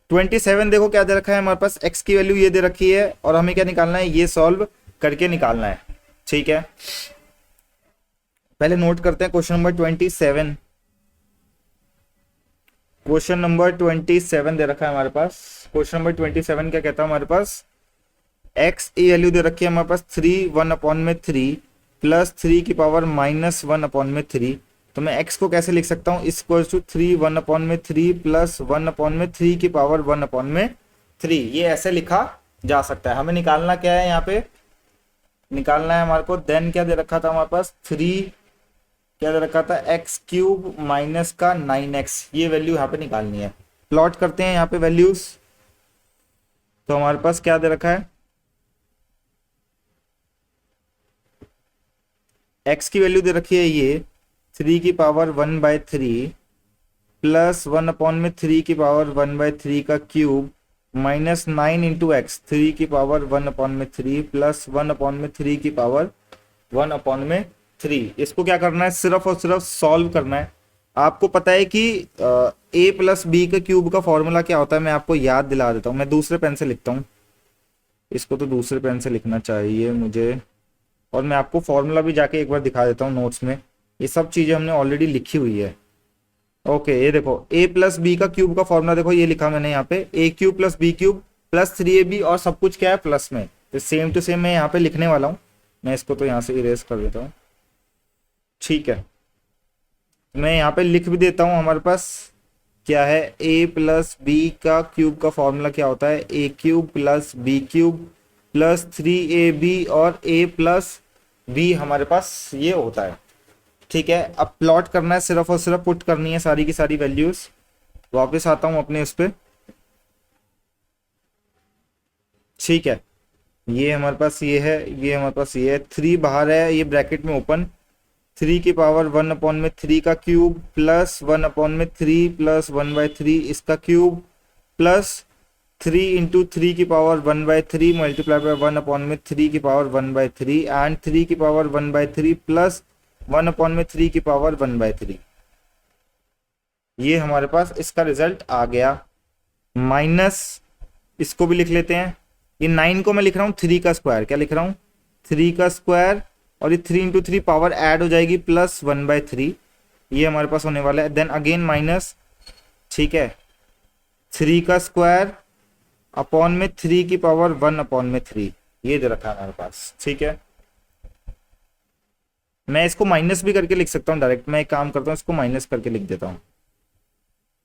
27 देखो क्या दे रखा है हमारे पास, x की वैल्यू ये दे रखी है और हमें क्या निकालना है, ये सॉल्व करके निकालना है। ठीक है, पहले नोट करते हैं क्वेश्चन नंबर 27। क्वेश्चन नंबर 27 दे रखा है हमारे पास। क्वेश्चन नंबर 27 क्या कहता है हमारे पास, एक्स ए वैल्यू दे रखी है हमारे पास 3 1 अपॉन में 3 प्लस 3 की पावर माइनस 1 अपॉन में 3। तो मैं x को कैसे लिख सकता हूँ, इक्वल टू 3 1 अपॉन में 3 प्लस 1 अपॉन में 3 की पावर 1 अपॉन में 3, ये ऐसे लिखा जा सकता है। हमें निकालना क्या है, यहाँ पे निकालना है हमारे को, देन क्या दे रखा था हमारे पास, 3 क्या दे रखा था, एक्स क्यूब माइनस का 9x, ये वैल्यू यहाँ पे निकालनी है। प्लॉट करते हैं यहाँ पे वैल्यूज, तो हमारे पास क्या दे रखा है, x की वैल्यू दे रखी है ये 3 की पावर 1/3 प्लस 1 अपॉन में 3 की पावर 1/3 का क्यूब माइनस 9 इंटू एक्स, 3 की पावर 1 अपॉन में 3 प्लस 1 अपॉन में 3 की पावर 1 अपॉन में 3, इसको क्या करना है, सिर्फ और सिर्फ सॉल्व करना है। आपको पता है कि a प्लस बी का क्यूब का फॉर्मूला क्या होता है, मैं आपको याद दिला देता हूँ। मैं दूसरे पेन से लिखता हूँ, इसको तो दूसरे पेन से लिखना चाहिए मुझे, और मैं आपको फॉर्मूला भी जाके एक बार दिखा देता हूँ नोट्स में। ये सब चीज़ें हमने ऑलरेडी लिखी हुई है। ओके, ये देखो a प्लस बी का क्यूब का फॉर्मूला देखो, ये लिखा मैंने यहाँ पे, a cube plus B cube plus 3ab, और सब कुछ क्या है प्लस में, तो सेम टू सेम मैं यहाँ पे लिखने वाला हूँ। मैं इसको तो यहाँ से इरेज कर देता हूँ, ठीक है। मैं यहाँ पे लिख भी देता हूँ, हमारे पास क्या है, a प्लस बी का क्यूब का फॉर्मूला क्या होता है, a cube plus B cube plus 3ab, और a प्लस बी हमारे पास ये होता है, ठीक है। अब प्लॉट करना है, सिर्फ और सिर्फ पुट करनी है सारी की सारी वैल्यूज। वापस आता हूँ अपने इस पे, ठीक है। ये हमारे पास ये है, ये हमारे पास ये है, 3 बाहर है, ये ब्रैकेट में ओपन, 3 की पावर 1 अपॉन में 3 का क्यूब प्लस 1 अपॉन में 3 प्लस 1/3 इसका क्यूब प्लस 3 इंटू 3 की पावर 1/3 मल्टीप्लाई बाय 1 अपॉन में 3 की पावर 1/3 एंड 3 की पावर 1/3 प्लस 1 अपॉन में 3 की पावर 1/3। ये हमारे पास इसका रिजल्ट आ गया। माइनस इसको भी लिख लेते हैं, ये 9 को मैं लिख रहा हूँ 3 का स्क्वायर, क्या लिख रहा हूँ 3 का स्क्वायर, और ये 3 इंटू 3 पावर ऐड हो जाएगी प्लस 1/3, ये हमारे पास होने वाला है। देन अगेन माइनस, ठीक है, 3 का स्क्वायर अपॉन में 3 की पावर 1 अपॉन में 3, ये दे रखा है हमारे पास, ठीक है। मैं इसको माइनस भी करके लिख सकता हूँ डायरेक्ट, मैं एक काम करता हूँ, इसको माइनस करके लिख देता हूँ,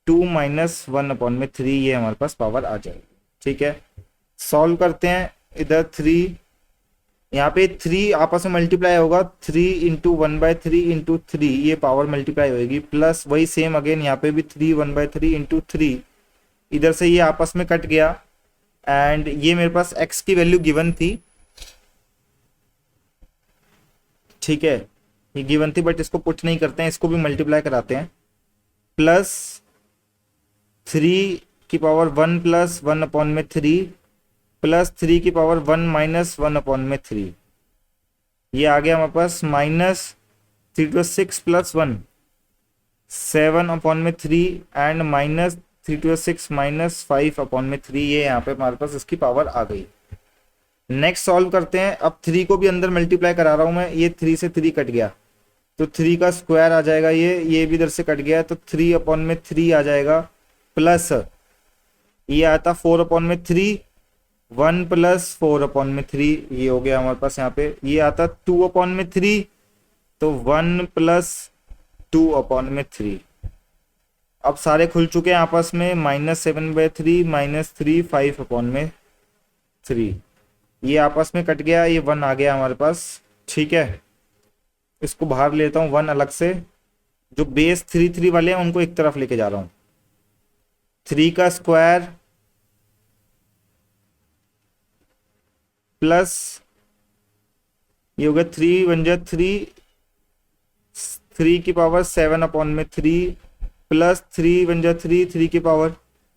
2 माइनस 1 अपॉन में 3, ये हमारे पास पावर आ जाएगी, ठीक है। सॉल्व करते हैं, इधर 3, यहाँ पे 3 आपस में मल्टीप्लाई होगा, 3 इंटू 1/3 इंटू 3, ये पावर मल्टीप्लाई होगी, प्लस वही सेम अगेन यहाँ पे भी 3 1/3 इंटू 3, इधर से ये आपस में कट गया, एंड ये मेरे पास x की वैल्यू गिवन थी, ठीक है, ये गिवन थी, बट इसको पुट नहीं करते हैं, इसको भी मल्टीप्लाई कराते हैं, प्लस 3 की पावर 1 प्लस 1 अपॉन में 3 प्लस 3 की पावर 1 माइनस 1 अपॉन में 3, ये आ गया हमारे पास माइनस 3 to 6 प्लस 1 7 अपॉन में 3 and minus 3 to 6 minus 5 upon में 3, ये यहाँ पे हमारे पास इसकी पावर आ गई। नेक्स्ट सॉल्व करते हैं, अब 3 को भी अंदर मल्टीप्लाई करा रहा हूँ मैं, ये 3 से 3 कट गया तो 3 का स्क्वायर आ जाएगा, ये भी इधर से कट गया तो 3 अपॉन में 3 आ जाएगा, प्लस ये आता 4 अपॉन में 3, 1 प्लस 4 अपॉन में 3, ये हो गया हमारे पास यहाँ पे, ये आता 2 अपॉन में 3, तो 1 प्लस 2 अपॉन में 3। अब सारे खुल चुके हैं आपस में, -7/3 -3 5 अपॉन में 3, ये आपस में कट गया, ये 1 आ गया हमारे पास, ठीक है। इसको बाहर लेता हूँ 1 अलग से, जो बेस 3 3 वाले हैं उनको एक तरफ लेके जा रहा हूँ, 3 का स्क्वायर प्लस ये हो गया 3 1 जा 3, 3 की पावर 7 अपॉन में 3 प्लस 3 1 जा 3, 3 की पावर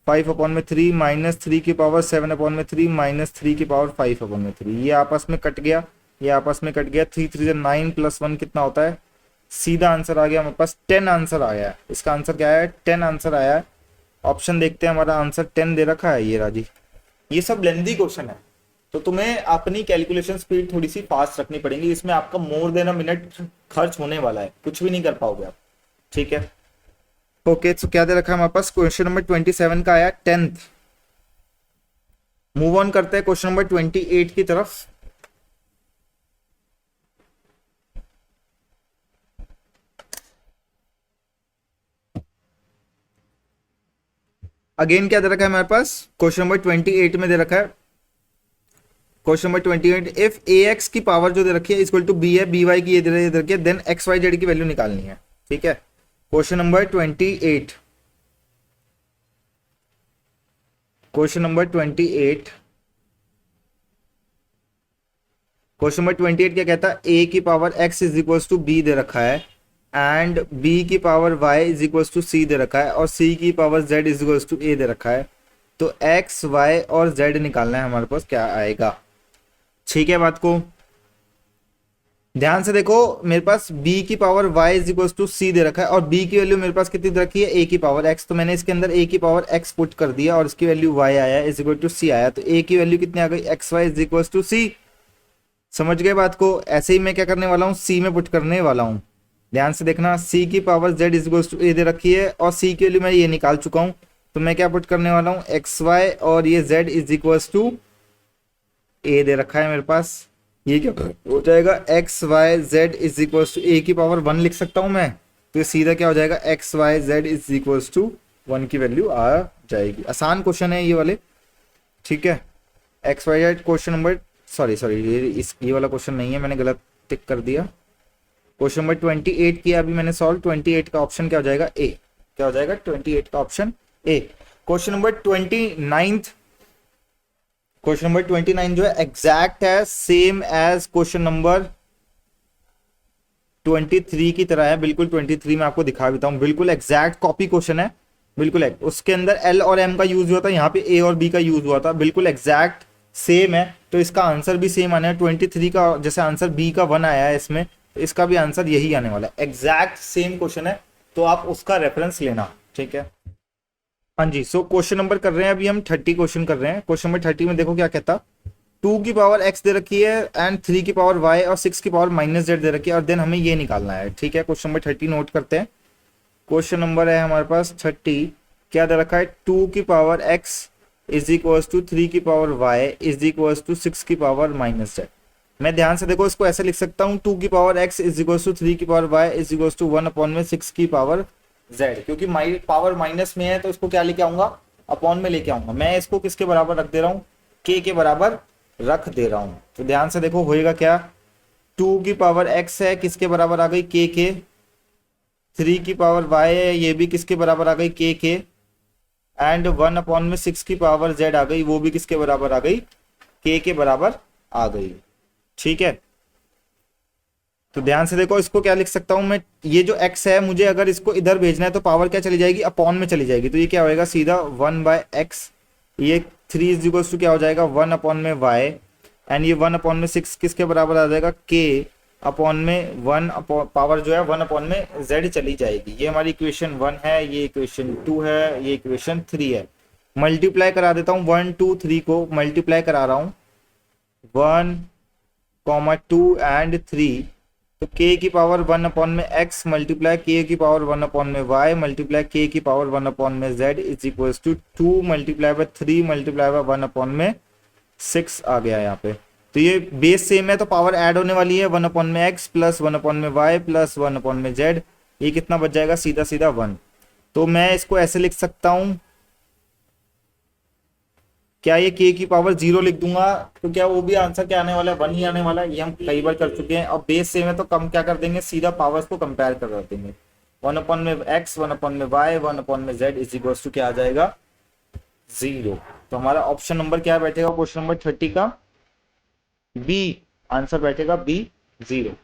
5 अपॉन में 3 माइनस 3 की पावर 7 अपॉन में 3 माइनस 3 की पावर 5 अपॉन में 3, ये आपस में कट गया, ये आपस में कट गया, 3 3 जा 9 प्लस 1 कितना होता है, सीधा आंसर आ गया हमारे पास 10 आंसर आया है। इसका आंसर क्या है, 10 आंसर आया है। ऑप्शन देखते हैं, हमारा आंसर 10 दे रखा है, ये राजी। ये सब लेंथी क्वेश्चन है, तो तुम्हें अपनी कैलकुलेशन स्पीड थोड़ी सी फास्ट रखनी पड़ेगी, इसमें आपका मोर देन अ मिनट खर्च होने वाला है, कुछ भी नहीं कर पाओगे आप, ठीक है। ओके, तो क्या दे रखा है हमारे पास, क्वेश्चन नंबर 27 का आया 10th। मूव ऑन करते हैं क्वेश्चन नंबर 28 की तरफ। अगेन क्या दे रखा है हमारे पास, क्वेश्चन नंबर 28 में दे रखा है, question number 28, if a x की पावर जो दे रखी है इक्वल टू बी है, बी वाई की ये दे रखी है, देन एक्स वाई जेड की वैल्यू निकालनी है, ठीक है। Question number 28, question number 28, question number 28 क्या कहता है, ए की power x is equal to b दे रखा है, एंड बी की power y is equal to c दे रखा है, और c की power z is equal to a दे रखा है। तो x, y और z निकालना है हमारे पास, क्या आएगा, ठीक है बात को। ध्यान से देखो, मेरे पास b की power y is equal to c दे रखा है और b की वैल्यू मेरे पास कितनी दे रखी है, a की पावर x, तो मैंने इसके अंदर a की पावर x पुट कर दिया और इसकी वैल्यू y आया इज इक्वल टू सी आया, तो a की वैल्यू कितनी आ गई, x y is equal to c. समझ गए बात को? ऐसे ही मैं क्या करने वाला हूँ, c में पुट करने वाला हूँ। ध्यान से देखना, c की power z is equal to a दे रखी है और c की वैल्यू मैं ये निकाल चुका हूँ, तो मैं क्या पुट करने वाला हूँ, एक्स वाई और ये z is equal to a दे रखा है मेरे पास। ये क्या हो जाएगा, x Y Z is equal to a की पावर 1 लिख सकता हूं मैं, तो ये सीधा क्या हो जाएगा, x Y Z is equal to 1 की वैल्यू आ जाएगी। आसान क्वेश्चन है ये वाले, ठीक है। X Y Z question number, sorry sorry ये वाला क्वेश्चन नहीं है, मैंने गलत टिक कर दिया। क्वेश्चन नंबर 28 किया अभी मैंने सॉल्व, 28 का ऑप्शन क्या हो जाएगा, ए। क्या हो जाएगा, 28 का option A. Question number 29, question number 29 जो है एग्जैक्ट है, सेम एज क्वेश्चन नंबर 23 की तरह है, बिल्कुल 23 में आपको दिखा देता हूं, बिल्कुल एग्जैक्ट कॉपी क्वेश्चन है, बिल्कुल उसके अंदर एल और एम का यूज हुआ था, यहाँ पे ए और बी का यूज हुआ था, बिल्कुल एग्जैक्ट सेम है, तो इसका आंसर भी सेम आना है। 23 का जैसे आंसर बी का 1 आया है इसमें, तो इसका भी आंसर यही आने वाला है, एग्जैक्ट सेम क्वेश्चन है, तो आप उसका रेफरेंस लेना, ठीक है। हाँ जी, सो क्वेश्चन नंबर कर रहे हैं अभी हम 30 क्वेश्चन कर रहे हैं। क्वेश्चन नंबर 30 में देखो क्या कहता, 2 की पावर x दे रखी है एंड 3 की पावर y और 6 की पावर माइनस जेड दे रखी है और देन हमें ये निकालना है, ठीक है। क्वेश्चन नंबर 30 नोट करते हैं। क्वेश्चन नंबर है हमारे पास 30, क्या दे रखा है, 2 की power x is equal to 3 की power y is equal to 6 की पावर माइनस जेड। मैं ध्यान से देखो इसको ऐसे लिख सकता हूँ, 2 की power x is equal to 3 की power y is equal to 1 upon में 6 की पावर z, क्योंकि पावर माइनस में है तो इसको क्या लेके आऊंगा, अपॉन में लेके आऊंगा। मैं इसको किसके बराबर रख दे रहा हूँ, k के बराबर रख दे रहा हूं, तो ध्यान से देखो होएगा क्या, 2 की पावर x है, किसके बराबर आ गई, k के। 3 की पावर y है, ये भी किसके बराबर आ गई, k के। एंड 1 अपॉन में 6 की पावर z आ गई, वो भी किसके बराबर आ गई, k के बराबर आ गई, ठीक है। तो ध्यान से देखो इसको क्या लिख सकता हूं मैं, ये जो x है मुझे अगर इसको इधर भेजना है तो पावर क्या चली जाएगी, अपॉन में चली जाएगी, तो ये क्या होएगा, सीधा 1/x। ये 3 इज इक्वल टू क्या हो जाएगा, 1 अपॉन में y एंड ये 1 अपॉन में 6 किसके बराबर आ जाएगा, k अपॉन में 1 पावर जो है 1 अपॉन में z चली जाएगी। ये हमारी इक्वेशन 1 है, ये इक्वेशन 2 है, ये इक्वेशन 3 है। मल्टीप्लाई करा देता हूँ 1 2 3 को, मल्टीप्लाई करा रहा हूँ 1, 2 एंड 3, तो k की पावर 1 अपॉन में x मल्टीप्लाई k की पावर 1 अपॉन में y मल्टीप्लाई k की पावर 1 अपॉन में z is equal to 2 multiply by 3 multiply by 1 upon में 6 आ गया यहाँ पे। तो ये बेस सेम है तो पावर ऐड होने वाली है, 1 अपॉन में x प्लस 1 अपॉन में y प्लस 1 अपॉन में z, ये कितना बच जाएगा, सीधा सीधा 1। तो मैं इसको ऐसे लिख सकता हूं, क्या ये k की पावर 0 लिख दूंगा तो क्या वो भी आंसर क्या आने वाला है, 1 ही आने वाला है। ये हम कई बार कर चुके हैं। और बेस सेम है तो कम क्या कर देंगे, सीधा पावर्स को कंपेयर कर देंगे, 1 अपॉन में x 1 अपॉन में y 1 अपॉन में z इज इक्वल टू क्या आ जाएगा, 0। तो हमारा ऑप्शन नंबर क्या बैठेगा क्वेश्चन नंबर 30 का, बी आंसर बैठेगा, बी 0।